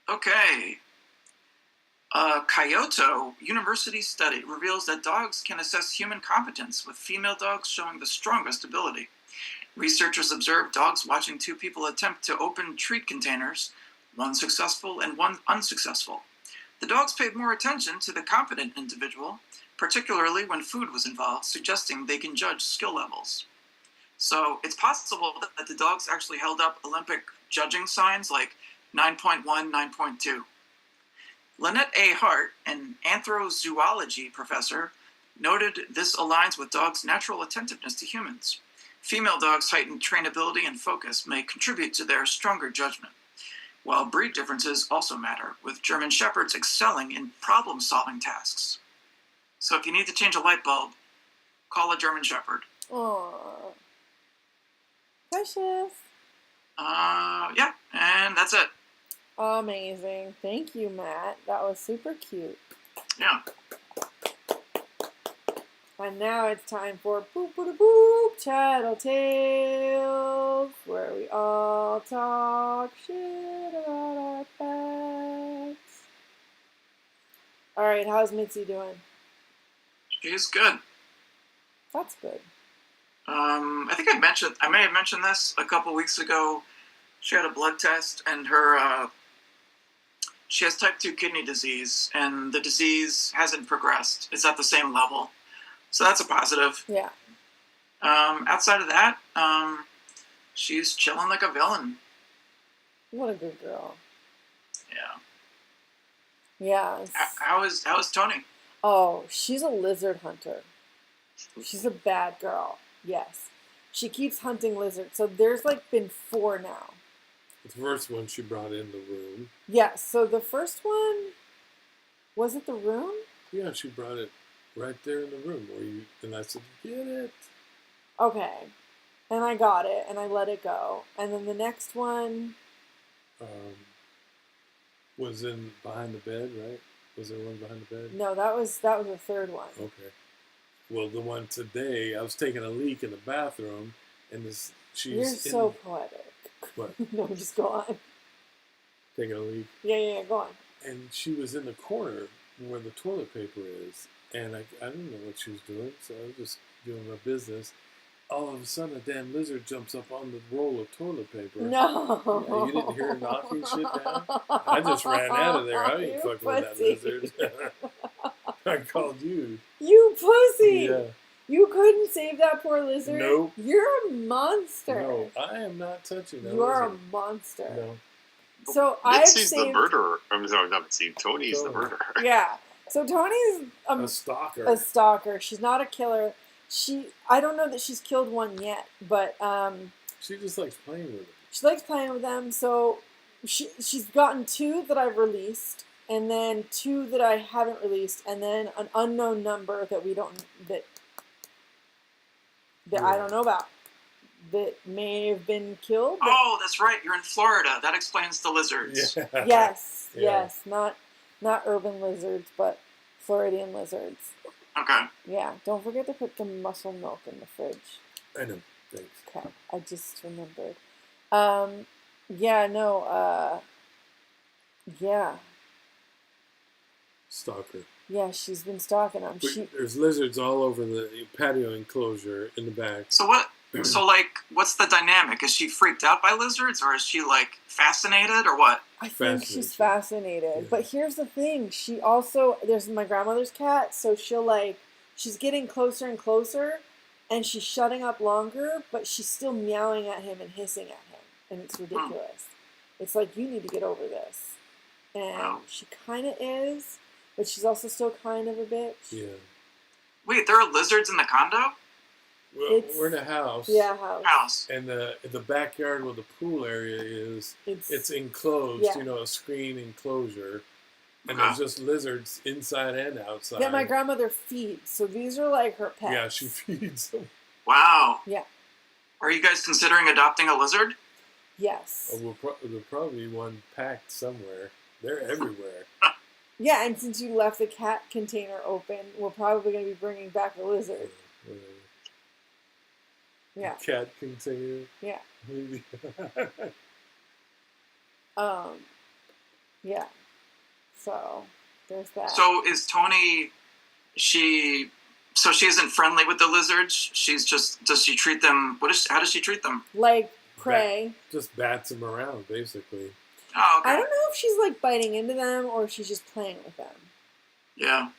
Okay. A Kyoto University study reveals that dogs can assess human competence, with female dogs showing the strongest ability. Researchers observed dogs watching two people attempt to open treat containers, one successful and one unsuccessful. The dogs paid more attention to the competent individual, particularly when food was involved, suggesting they can judge skill levels. So it's possible that the dogs actually held up Olympic judging signs like 9.1, 9.2. Lynette A. Hart, an anthrozoology professor, noted this aligns with dogs' natural attentiveness to humans. Female dogs' heightened trainability and focus may contribute to their stronger judgment, while breed differences also matter, with German Shepherds excelling in problem-solving tasks. So if you need to change a light bulb, call a German Shepherd. Aww. Precious. Yeah, and that's it. Amazing. Thank you, Matt. That was super cute. Yeah. And now it's time for Boop Boop Boop Chattel Tales, where we all talk shit about our pets. Alright, how's Mitzi doing? She's good. That's good. I think I may have mentioned this a couple weeks ago. She had a blood test, and she has type 2 kidney disease, and the disease hasn't progressed. It's at the same level. So that's a positive. Yeah. Outside of that, she's chilling like a villain. What a good girl. Yeah. Yeah. How is Tony? Oh, she's a lizard hunter. She's a bad girl. Yes. She keeps hunting lizards. So there's like been 4 now. The first one she brought in the room. Yes. So the first one, was it the room? Yeah, she brought it right there in the room and I said, get it. Okay. And I got it and I let it go. And then the next one Was in behind the bed, right? Was there one behind the bed? no, that was the third one. Okay. Well, the one today, I was taking a leak in the bathroom, and You're so poetic. What? No, just go on. Taking a leak. Yeah, go on. And she was in the corner where the toilet paper is, and I didn't know what she was doing, so I was just doing my business. All of a sudden, a damn lizard jumps up on the roll of toilet paper. No. Yeah, you didn't hear her knocking shit down? I just ran out of there. I ain't fucking with that lizard. I called you. You pussy! Yeah. You couldn't save that poor lizard? Nope. You're a monster. No, I am not touching that You are lizard. a monster. No. So I've Mitzi's saved... the murderer. I'm sorry, not Mitzi. Tony's the murderer. Yeah. So Tony's A stalker. a stalker. She's not a killer. I don't know that she's killed one yet, but She just likes playing with it. she likes playing with them. So she's gotten 2 that I've released, and then 2 that I haven't released, and then an unknown number that I don't know about that may have been killed. Oh, that's right. You're in Florida. That explains the lizards. Yeah. Yes, Yeah. yes, not urban lizards, but Floridian lizards. Okay. Yeah, don't forget to put the muscle milk in the fridge. I know. Thanks. Okay, I just remembered. Yeah, no, yeah. Stalker. Yeah, she's been stalking them. There's lizards all over the patio enclosure in the back. So what's the dynamic? Is she freaked out by lizards, or is she like fascinated, or what? I think she's fascinated. Yeah. But here's the thing. There's my grandmother's cat, so she's getting closer and closer, and she's shutting up longer, but she's still meowing at him and hissing at him. And it's ridiculous. It's like, you need to get over this. And she kind of is, but she's also still kind of a bitch. Yeah. Wait, there are lizards in the condo? Well, we're in a house. Yeah, house. And the backyard where the pool area is, it's enclosed, Yeah. a screen enclosure. And Okay. there's just lizards inside and outside. Yeah, my grandmother feeds, so these are like her pets. Yeah, she feeds them. Wow. Yeah. Are you guys considering adopting a lizard? Yes. There'll probably be one packed somewhere. They're everywhere. Yeah, and since you left the cat container open, we're probably going to be bringing back a lizard. Whatever. Yeah. Cat container. Yeah. Maybe. Yeah. So there's that. So is Tony? So she isn't friendly with the lizards. Does she treat them? How does she treat them? Like prey. Just bats them around, basically. Oh, okay. I don't know if she's like biting into them or if she's just playing with them. Yeah.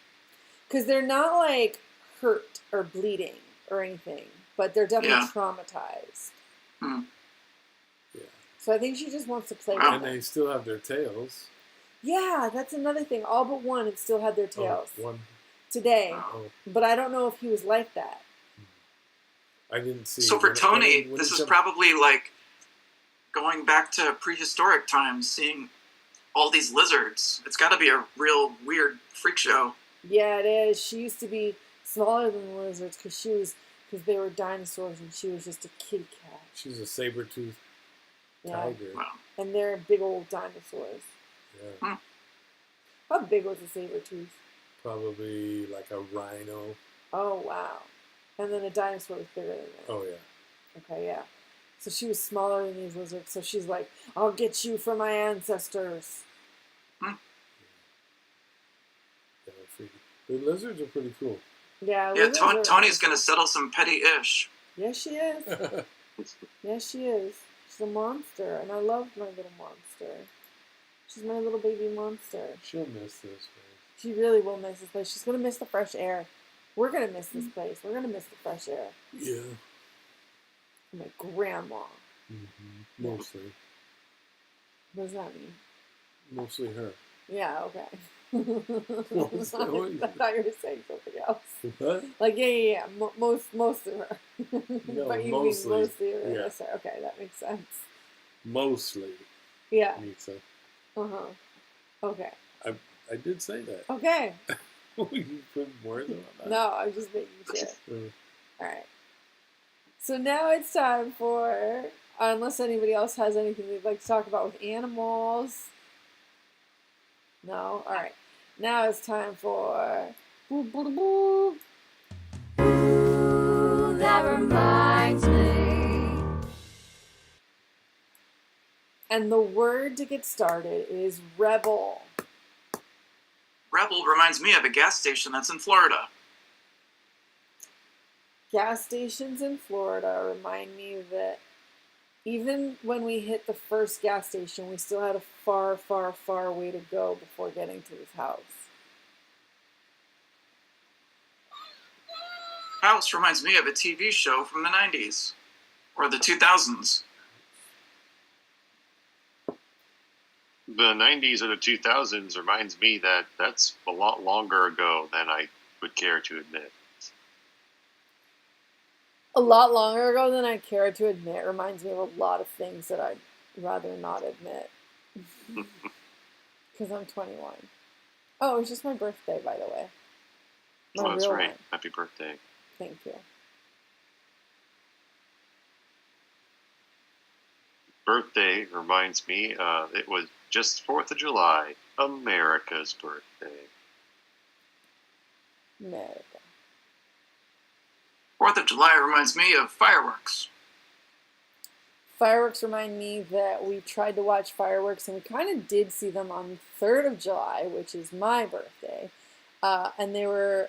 Because they're not like hurt or bleeding or anything, but they're definitely traumatized. Hmm. Yeah. So I think she just wants to play with And them. they still have their tails. Yeah, that's another thing. All but one have still had their tails One. today. Oh, But I don't know if he was like that. I didn't see. So for Tony, when this he is jumped- probably like going back to prehistoric times, seeing all these lizards. It's got to be a real weird freak show. Yeah, it is. She used to be smaller than the lizards because they were dinosaurs and she was just a kitty cat. She's a saber-toothed Yeah. tiger. Wow. And they're big old dinosaurs. Yeah. How big was a saber tooth? Probably like a rhino. Oh, wow. And then a dinosaur was bigger than that. Oh, yeah. Okay, yeah. So she was smaller than these lizards. So she's like, I'll get you for my ancestors. Yeah, freaky. The lizards are pretty cool. Yeah, Yeah, lizards are Tony's awesome. going to settle some petty ish. Yes, she is. Yes, she is. She's a monster, and I love my little monster. She's my little baby monster. She'll miss this place. She really will miss this place. She's going to miss the fresh air. We're going to miss this place. We're going to miss the fresh air. Yeah. My grandma. Mm-hmm. Mostly. What does that mean? Mostly her. Yeah, okay. What was that? I thought you were saying something else. What? Like, yeah. Most of her. No, But you mostly, mean mostly of her. yeah. Sorry, okay, that makes sense. Mostly. Yeah. Makes sense. Uh-huh. Okay. I did say that. Okay. You put words on that? No, I'm just making sure. Uh, Alright. So now it's time for, unless anybody else has anything they'd like to talk about with animals. No? Alright. Now it's time for. Boo, boo, boo, boo. Ooh, that reminds me. And the word to get started is rebel. Rebel reminds me of a gas station that's in Florida. Gas stations in Florida remind me that even when we hit the first gas station, we still had a far, far, far way to go before getting to his house. House reminds me of a TV show from the 90s or the 2000s. The 90s or the 2000s reminds me that that's a lot longer ago than I would care to admit. A lot longer ago than I care to admit reminds me of a lot of things that I'd rather not admit. Because I'm 21. Oh, it's just my birthday, by the way. My Oh, that's real right. one. Happy birthday. Thank you. Birthday reminds me, it was just 4th of July, America's birthday. America. 4th of July reminds me of fireworks. Fireworks remind me that we tried to watch fireworks and we kind of did see them on the 3rd of July, which is my birthday. And they were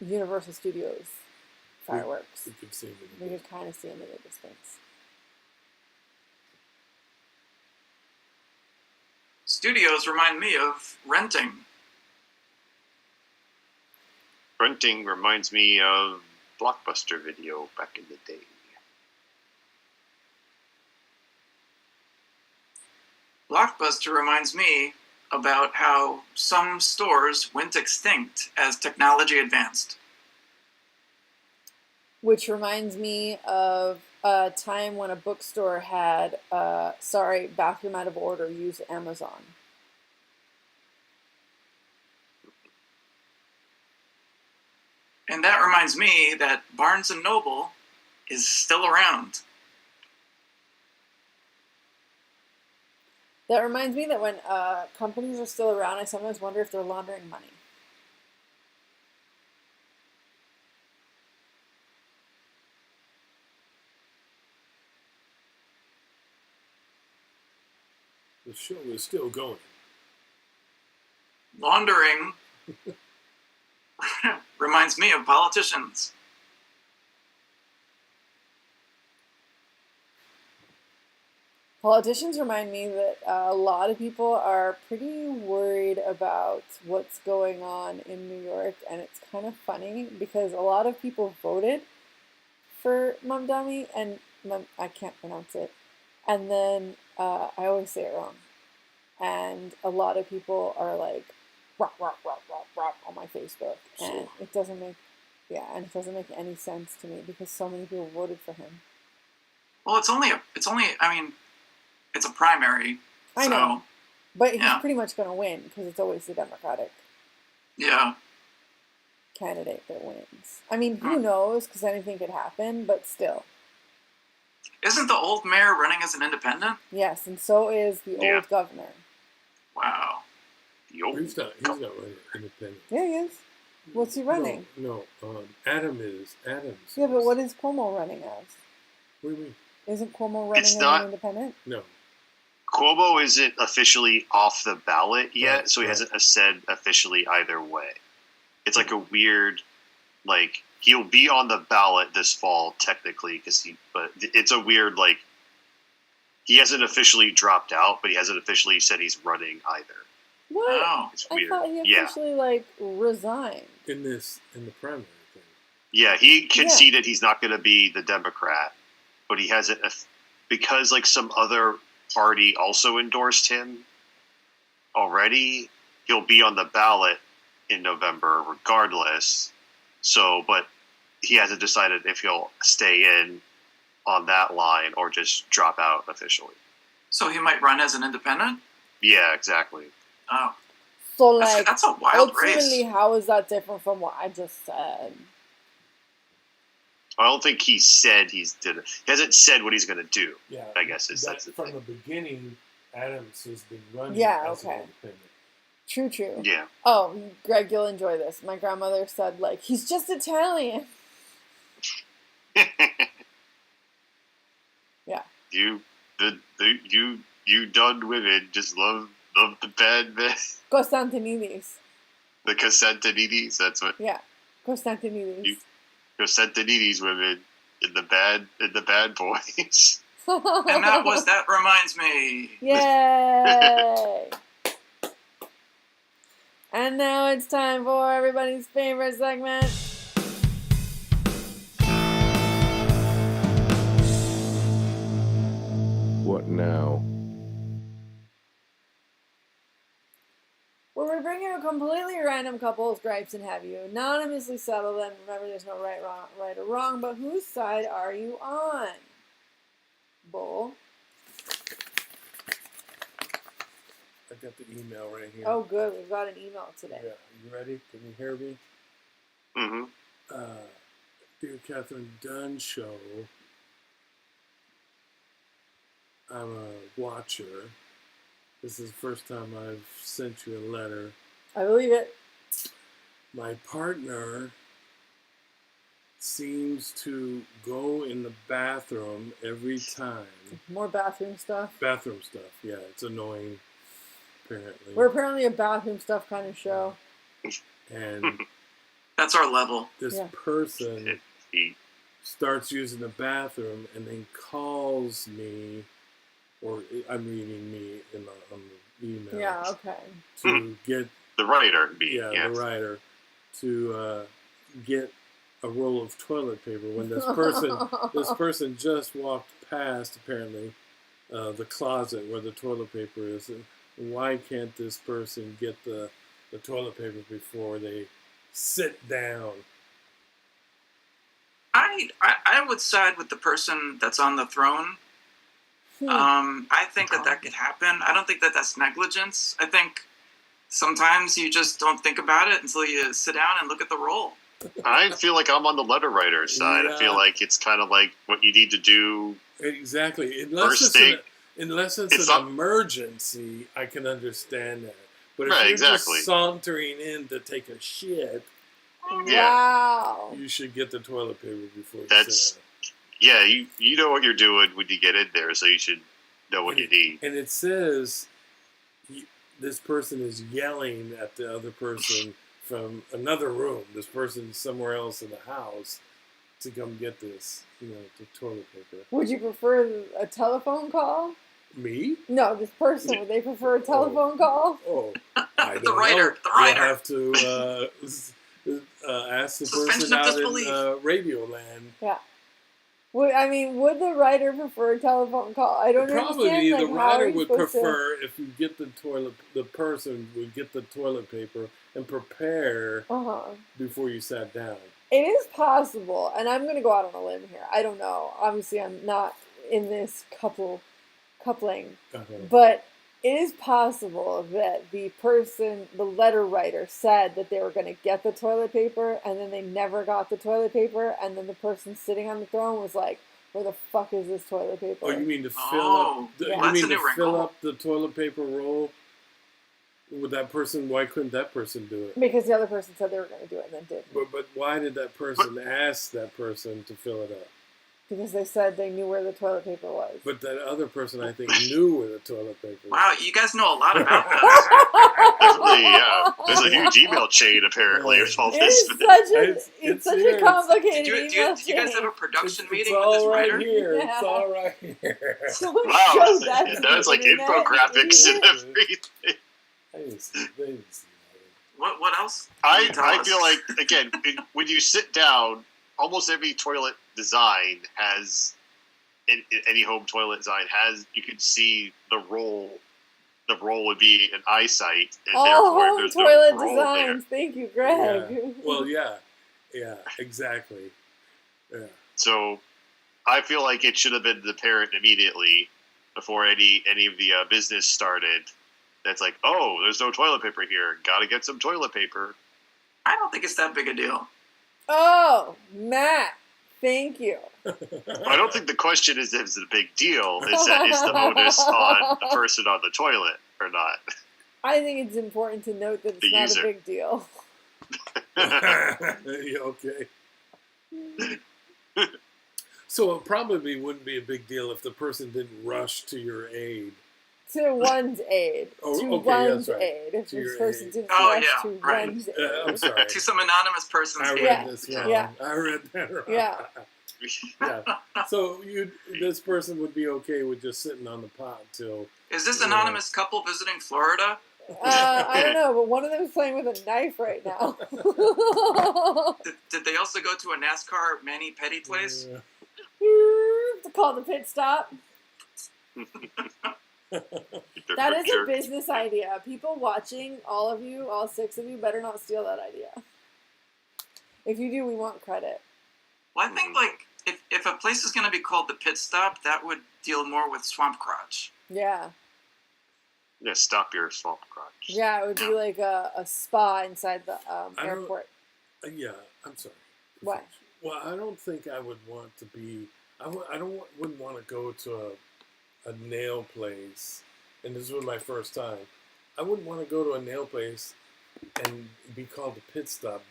Universal Studios fireworks. we could see them. We could kind of see them in the distance. Studios remind me of renting. Renting reminds me of Blockbuster Video back in the day. Blockbuster reminds me about how some stores went extinct as technology advanced. Which reminds me of a time when a bookstore had, bathroom out of order, use Amazon. And that reminds me that Barnes & Noble is still around. That reminds me that when companies are still around, I sometimes wonder if they're laundering money. The show is still going. Laundering reminds me of politicians. Politicians remind me that a lot of people are pretty worried about what's going on in New York, and it's kind of funny because a lot of people voted for Mamdani, and I can't pronounce it, and then I always say it wrong, and a lot of people are like, rah, rah, rah, rah, rah, on my Facebook, and it doesn't make any sense to me because so many people voted for him. Well, it's a primary. I know, but he's pretty much going to win because it's always the Democratic candidate that wins. I mean, who knows? Because anything could happen, but still. Isn't the old mayor running as an independent? Yes, and so is the old governor. Wow. He's not running independent. Yeah, he is. What's he running? No, Adams. Yeah, but what is Cuomo running as? What do you mean? Isn't Cuomo running as an independent? No. Cuomo isn't officially off the ballot yet, Right, so he hasn't said officially either way. It's like a weird, like, he'll be on the ballot this fall technically, but it's a weird, like, he hasn't officially dropped out, but he hasn't officially said he's running either. What? Oh, it's I weird. thought he officially resigned. In the primary thing. Yeah, he conceded he's not going to be the Democrat, but he hasn't, because some other party also endorsed him already. he'll be on the ballot in November regardless. So, but he hasn't decided if he'll stay in on that line or just drop out officially. So he might run as an independent? Yeah, exactly. Oh. So, like, That's a wild ultimately, race. how is that different from what I just said? I don't think he said he hasn't said what he's going to do. Yeah, I guess that's the from thing. the beginning. Adams has been running Yeah, as okay. an independent. True. Yeah. Oh, Greg, you'll enjoy this. My grandmother said, like, he's just Italian. Yeah. You done women just love the bad men. Constantinidis. The Constantinidis, that's what. Yeah. Constantinidis. Constantinidis women in the bad boys. And that reminds me. Yay! And now it's time for everybody's favorite segment. What now? Where we bring you a completely random couple's gripes and have you anonymously settle them. Remember, there's no right or wrong, but whose side are you on? Bull. I got the email right here. Oh, good. We've got an email today. Yeah, you ready? Can you hear me? Mm-hmm. Dear Kathryn Dunn show, I'm a watcher. This is the first time I've sent you a letter. I believe it. My partner seems to go in the bathroom every time. More bathroom stuff. Bathroom stuff, yeah, it's annoying, apparently. We're apparently a bathroom stuff kind of show. And That's our level. this Yeah. person starts using the bathroom and then calls me, or I'm reading me on the email. Yeah, okay. To get The writer, the writer, to get a roll of toilet paper when this person just walked past apparently the closet where the toilet paper is. And why can't this person get the toilet paper before they sit down? I would side with the person that's on the throne. I think that could happen. I don't think that that's negligence. I think sometimes you just don't think about it until you sit down and look at the roll. I feel like I'm on the letter writer's side. Yeah. I feel like it's kind of like what you need to do. Exactly. First thing, Unless it's it's an not- emergency, I can understand that. But if Right, you're exactly. just sauntering in to take a shit, Yeah. Wow. you should get the toilet paper before you That's- sit down. Yeah, you know what you're doing when you get in there, so you should know what you need. And it says this person is yelling at the other person from another room. This person somewhere else in the house to come get this, the toilet paper. Would you prefer a telephone call? Me? No, this person. Would they prefer a telephone call? Oh, I don't The writer, know. the writer. We'll have to ask the Suspension person of out disbelief. in Radio Land. Yeah. Would the writer prefer a telephone call? I don't Probably understand. Like, the how are writer you would supposed to- prefer if you get the person would get the toilet paper and prepare before you sat down. It is possible, and I'm going to go out on a limb here. I don't know. Obviously, I'm not in this coupling, but it is possible that the letter writer said that they were going to get the toilet paper, and then they never got the toilet paper, and then the person sitting on the throne was like, "Where the fuck is this toilet paper?" Oh, you mean to fill Oh, up? yeah. You That's mean a to new fill wrinkle. up the toilet paper roll? With that person, why couldn't that person do it? Because the other person said they were going to do it and then didn't. But why did that person ask that person to fill it up? Because they said they knew where the toilet paper was. But that other person, I think, knew where the toilet paper was. Wow, you guys know a lot about this. Definitely, yeah. There's a huge email chain apparently of all It this. is such a It's it's such here. a complicated Did you email guys have a chain. production It's meeting with all this right writer? here. Yeah. It's all right here. Someone Wow, showed that to that's the like internet. infographics and everything. I didn't see that. What else? I Tell us. feel like, again, when you sit down, almost every toilet design has, in any home toilet design has, you can see the roll the roll would be an eyesight, and Oh, therefore home there's toilet no roll designs. Thank you, Greg. Yeah. Well, yeah, exactly. Yeah. So I feel like it should have been the parent immediately before any of the business started. That's like, oh, there's no toilet paper here. Got to get some toilet paper. I don't think it's that big a deal. Oh, Matt. Thank you. I don't think the question is if it's a big deal. It's that is the onus on the person on the toilet or not. I think it's important to note that it's The not user. a big deal. Okay. So it probably wouldn't be a big deal if the person didn't rush to your aid. To one's aid. Oh, to okay, one's that's right. aid. If To this your person aid. didn't Oh, rush yeah, to right. one's aid. I'm sorry. To some anonymous person's I read Yeah. this wrong. Yeah. I read that wrong. Yeah. Yeah. So this person would be okay with just sitting on the pot till. Is this anonymous couple visiting Florida? I don't know, but one of them is playing with a knife right now. Did they also go to a NASCAR mani-pedi place? To call the pit stop. That is a business idea. People watching, all of you, all 6 of you, better not steal that idea. If you do, we want credit. Well, I think like if a place is going to be called the pit stop, that would deal more with swamp crotch. Yeah. Yeah, stop your swamp crotch. Yeah, it would be like a spa inside the I don't- airport. Yeah, I'm sorry. What? Well, I don't think I would want to be. Wouldn't want to go to a nail place, and this was my first time. I wouldn't want to go to a nail place and be called a pit stop.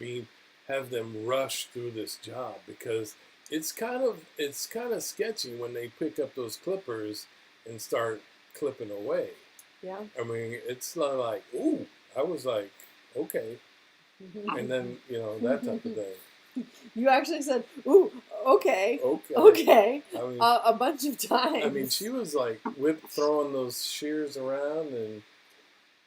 Have them rush through this job because it's kind of sketchy when they pick up those clippers and start clipping away. Yeah. I mean, it's not like, ooh, I was like, okay. And then, that type of thing. You actually said, ooh, okay. Okay. Okay. I mean, A bunch of times. I mean, she was like throwing those shears around and.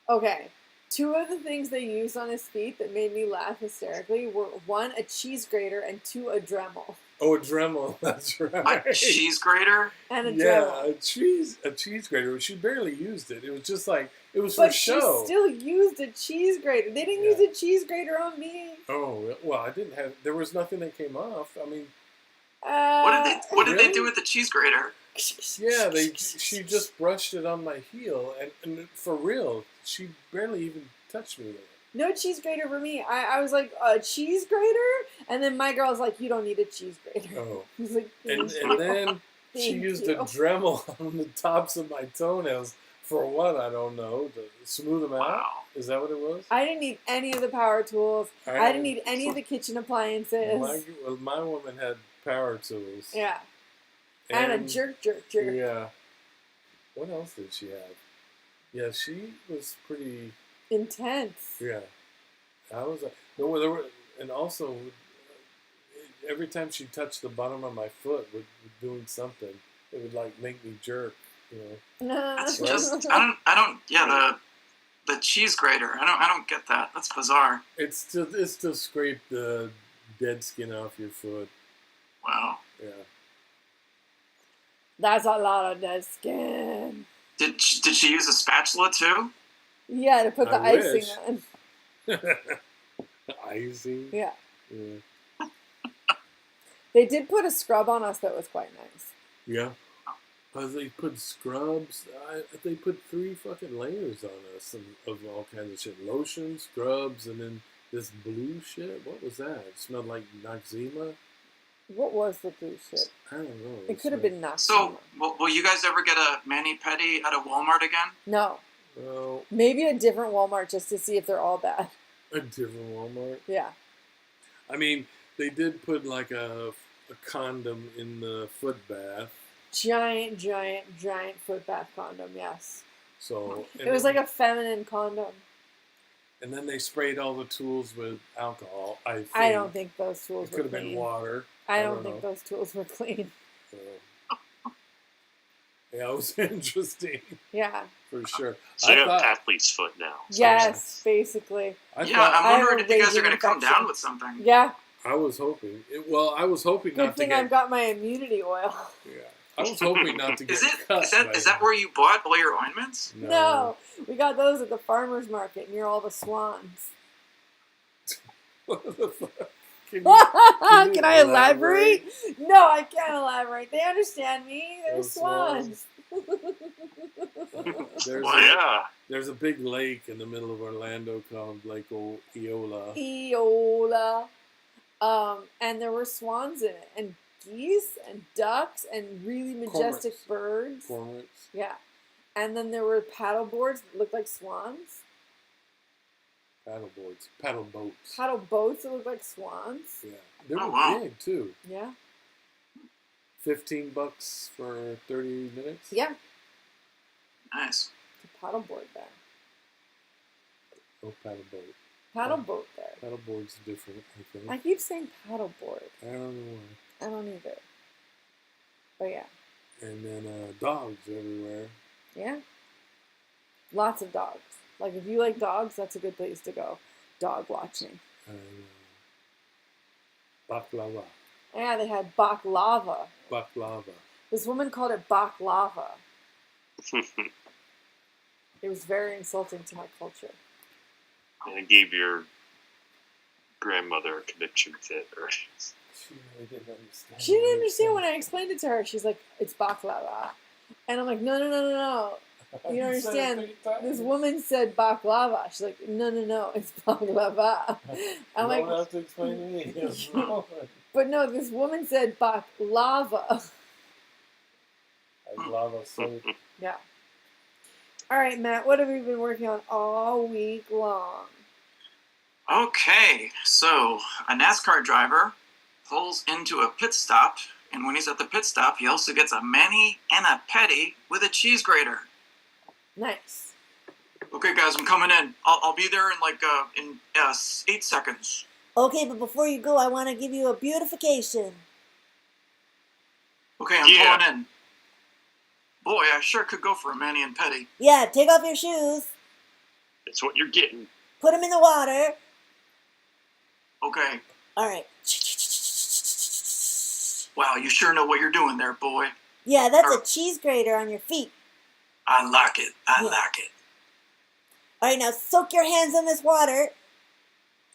Okay. 2 of the things they used on his feet that made me laugh hysterically were 1, a cheese grater, and 2, a Dremel. Oh, a Dremel, that's right. A cheese grater? And a Yeah, Dremel. a cheese grater. She barely used it. It was just like, it was But for she show. still used a cheese grater. They didn't use a cheese grater on me. Oh, well, I didn't have, there was nothing that came off. I mean, What did they Really? do with the cheese grater? yeah, she just brushed it on my heel. And for real, she barely even touched me with it. No cheese grater for me. I was like, a cheese grater? And then my girl's like, you don't need a cheese grater. Oh. I was like, And "Thank you." then she Thank used you. a Dremel on the tops of my toenails for what? I don't know. To smooth them out? Wow. Is that what it was? I didn't need any of the power tools. I didn't need any of the kitchen appliances. My woman had power tools. Yeah. And a jerk. Yeah. What else did she have? Yeah, she was pretty. Intense. Yeah. I was. No, there were, and also every time she touched the bottom of my foot with doing something, it would like make me jerk. That's Right. just I don't yeah, the cheese grater. I don't get that. That's bizarre. It's to scrape the dead skin off your foot. Wow. Yeah. That's a lot of dead skin. Did she use a spatula too? Yeah, to put the I icing wish. on. Icing. Yeah. Yeah. They did put a scrub on us that was quite nice. Yeah. They put scrubs. They put 3 fucking layers on us of all kinds of shit. Lotion, scrubs, and then this blue shit. What was that? It smelled like Noxzema. What was the blue shit? I don't know. It could have been Noxzema. So, will you guys ever get a mani-pedi at a Walmart again? No. Well, Maybe a different Walmart just to see if they're all bad. a different Walmart. Yeah. I mean, they did put like a condom in the foot bath. Giant foot bath condom, yes. So It was like a feminine condom. And then they sprayed all the tools with alcohol. I think. I don't think those tools It were could have clean. been water. I don't know. think those tools were clean. So. Yeah, it was interesting Yeah. for sure. So you I have thought, athlete's foot now. Yes, basically. I Yeah, thought- I'm I have wondering a if you guys are raging going to come infection. down with something. Yeah. I was hoping. I was hoping Good not to thing get. I've got my immunity oil. Yeah, I was hoping not to get Is it? cut. Is that where you bought all your ointments? No, we got those at the farmer's market near all the swans. What the fuck? Can Can I elaborate? No, I can't elaborate. They understand me. They're Those swans. There's a big lake in the middle of Orlando called Lake Eola. Eola. And there were swans in it, and geese, and ducks, and really majestic birds. Cormorants. Yeah. And then there were paddle boards that looked like swans. Paddle boats. Paddle boats that looked like swans. Yeah. They were big, too. Yeah. $15 for 30 minutes? Yeah. Nice. It's a paddle board there. Oh, paddle boat. Paddle boat there. Paddle board's different, I think. I keep saying paddle board. I don't know why. I don't either. But yeah. And then dogs everywhere. Yeah. Lots of dogs. Like, if you like dogs, that's a good place to go. Dog watching. Baklava. Yeah, they had baklava. Baklava. This woman called it baklava. It was very insulting to my culture. And it gave your grandmother a conniption fit, right? She really didn't understand. She didn't understand when I explained it to her. She's like, it's baklava. And I'm like, no. You don't understand. This woman said baklava. She's like, no, it's baklava. I'm like, you don't have to explain to me. But no, this woman said baklava. Lava soap. Yeah. All right, Matt, what have we been working on all week long? Okay, so a NASCAR driver pulls into a pit stop, and when he's at the pit stop, he also gets a mani and a petty with a cheese grater. Nice. Okay, guys, I'm coming in. I'll be there in 8 seconds. Okay, but before you go, I want to give you a beautification. Okay, I'm pulling in. Boy, I sure could go for a mani and petty. Yeah, take off your shoes, That's what you're getting. put them in the water. Okay. All right. Wow, you sure know what you're doing there, boy. Yeah, that's a cheese grater on your feet. I like it. I like it. All right, now soak your hands in this water.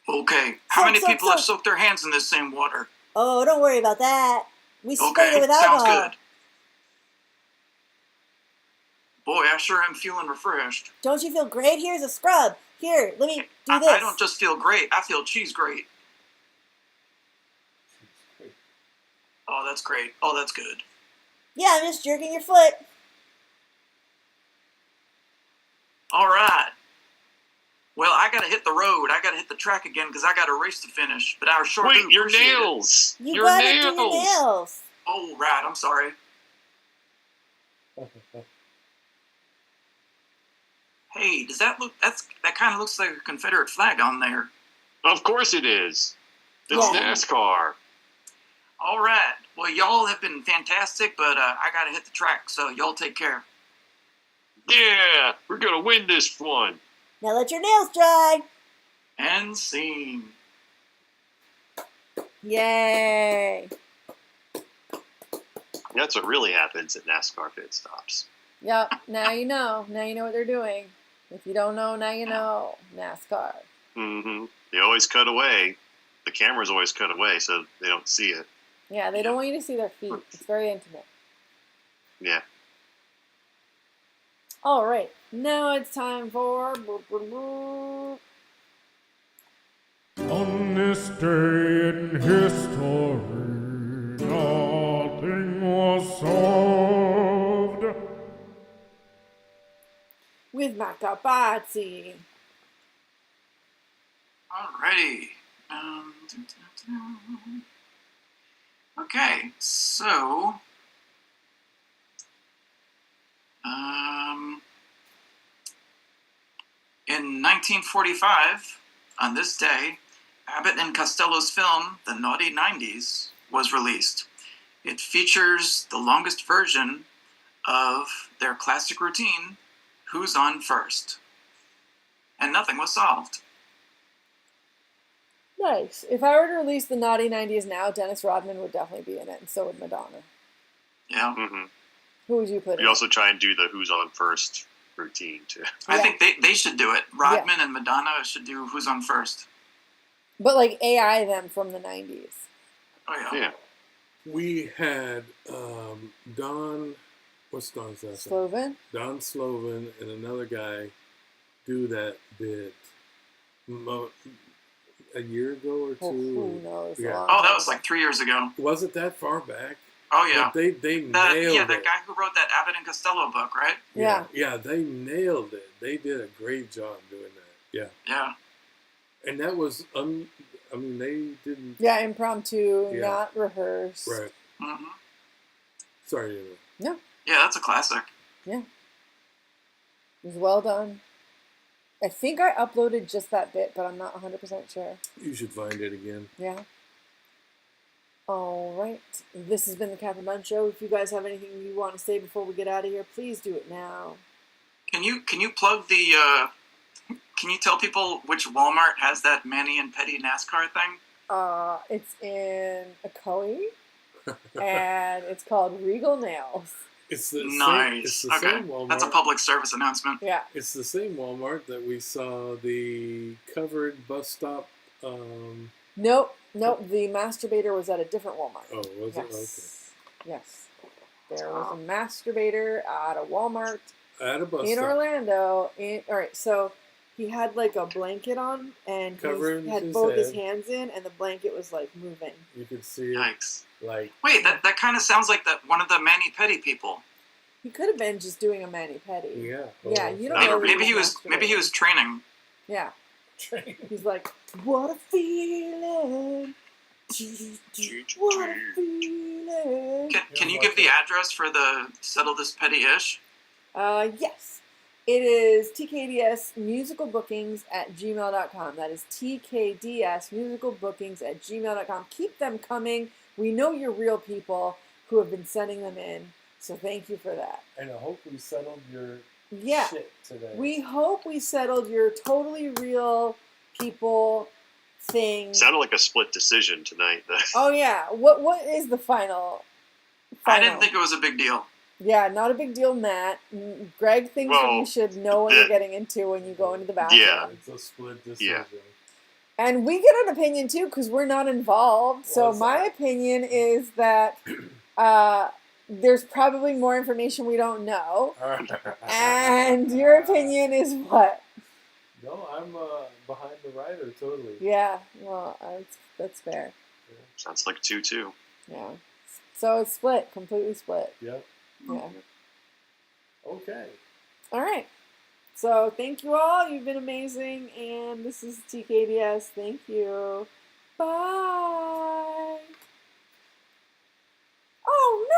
Okay. How many people have soaked their hands in this same water? Oh, don't worry about that. We sprayed Okay, it with alcohol. sounds good. Boy, I sure am feeling refreshed. Don't you feel great? Here's a scrub. Here, let me do this. I don't just feel great. I feel cheese great. Oh, that's great. Oh, that's good. Yeah, I'm just jerking your foot. All right. Well, I got to hit the road. I got to hit the track again because I got a race to finish. But I sure do your appreciate nails! You your gotta nails! do your nails. Oh, right. I'm sorry. Hey, does that look... That kind of looks like a Confederate flag on there. Of course it is. It's Yeah. NASCAR. All right. Well, y'all have been fantastic, but I got to hit the track, so y'all take care. Yeah, we're gonna win this one. Now let your nails dry. And scene. Yay. That's what really happens at NASCAR pit stops. Yep, now you know. Now you know what they're doing. If you don't know, now you know. NASCAR. Mm-hmm. They always cut away. The cameras always cut away so they don't see it. Yeah, they don't want you to see their feet. It's very intimate. Yeah. All right, now it's time for... On this day in history, nothing was solved. with my Capazzi. Alrighty. Okay, so in 1945, on this day, Abbott and Costello's film, The Naughty 90s, was released. It features the longest version of their classic routine, Who's on First? And nothing was solved. Nice. If I were to release the Naughty 90s now, Dennis Rodman would definitely be in it, and so would Madonna. Yeah. Mm-hmm. Who would you put We in? also try and do the who's on first routine too. I Yeah. think they should do it. Rodman and Madonna should do Who's on First. But like AI them from the 90s. Oh, yeah. Yeah. We had Don, what's Don's last name? Sloven? Don Sloven and another guy do that bit a year ago or Well, two. who knows? Yeah. Long Oh, that time was like 3 years ago. Was it that far back? Oh, yeah. But they nailed Yeah, that it. guy who wrote that Abbott and Costello book, right? Yeah. Yeah, they nailed it. They did a great job doing that. Yeah. Yeah. And that was, I mean, they didn't. Yeah, impromptu, Yeah. not rehearsed. Right. hmm Sorry to interrupt. No, Yeah, that's a classic. it was well done. I think I uploaded just that bit, but I'm not 100% sure. You should find it again. Yeah. All right. This has been the Kathryn Dunn Show. If you guys have anything you want to say before we get out of here, please do it now. Can you plug the? Can you tell people which Walmart has that Manny and Petty NASCAR thing? It's in Akoi, and it's called Regal Nails. It's the Nice. It's the Okay, same Walmart. that's a public service announcement. Yeah. It's the same Walmart that we saw the covered bus stop. Nope. The masturbator was at a different Walmart. Oh, was Yes. Yes. There was a masturbator at a Walmart it? At a bus in stop. Orlando. All right, so he had like a blanket on, and Covering he had his both his head. hands in, and the blanket was like moving. You could see it. Yikes! Like, Wait, that kind of sounds like that one of the Manny Petty people. He could have been just doing a mani pedi. yeah. Yeah, Oh, you don't know. Maybe he was training. Yeah. He's like, what a feeling. What a feeling. Can you give the address for the Settle This Petty-ish? Yes. It is tkdsmusicalbookings@gmail.com. That is tkdsmusicalbookings@gmail.com. Keep them coming. We know you're real people who have been sending them in. So thank you for that. And I hope we settled your Yeah. shit today. We hope we settled your totally real people thing. Sounded like a split decision tonight. Oh yeah. What is the final? I didn't think it was a big deal. Yeah, not a big deal, Matt. Greg thinks that you Well, should know what you're getting into when you go into the bathroom. Yeah. It's a split decision. And we get an opinion too because we're not involved. So Well, my opinion is that there's probably more information we don't know. And your opinion is what? No, I'm behind the writer totally. Yeah, well, that's fair. Sounds like 2-2. Yeah. So it's split, completely split. Yep. Yeah. Okay. All right. So thank you all. You've been amazing. And this is TKDS. Thank you. Bye. Oh no!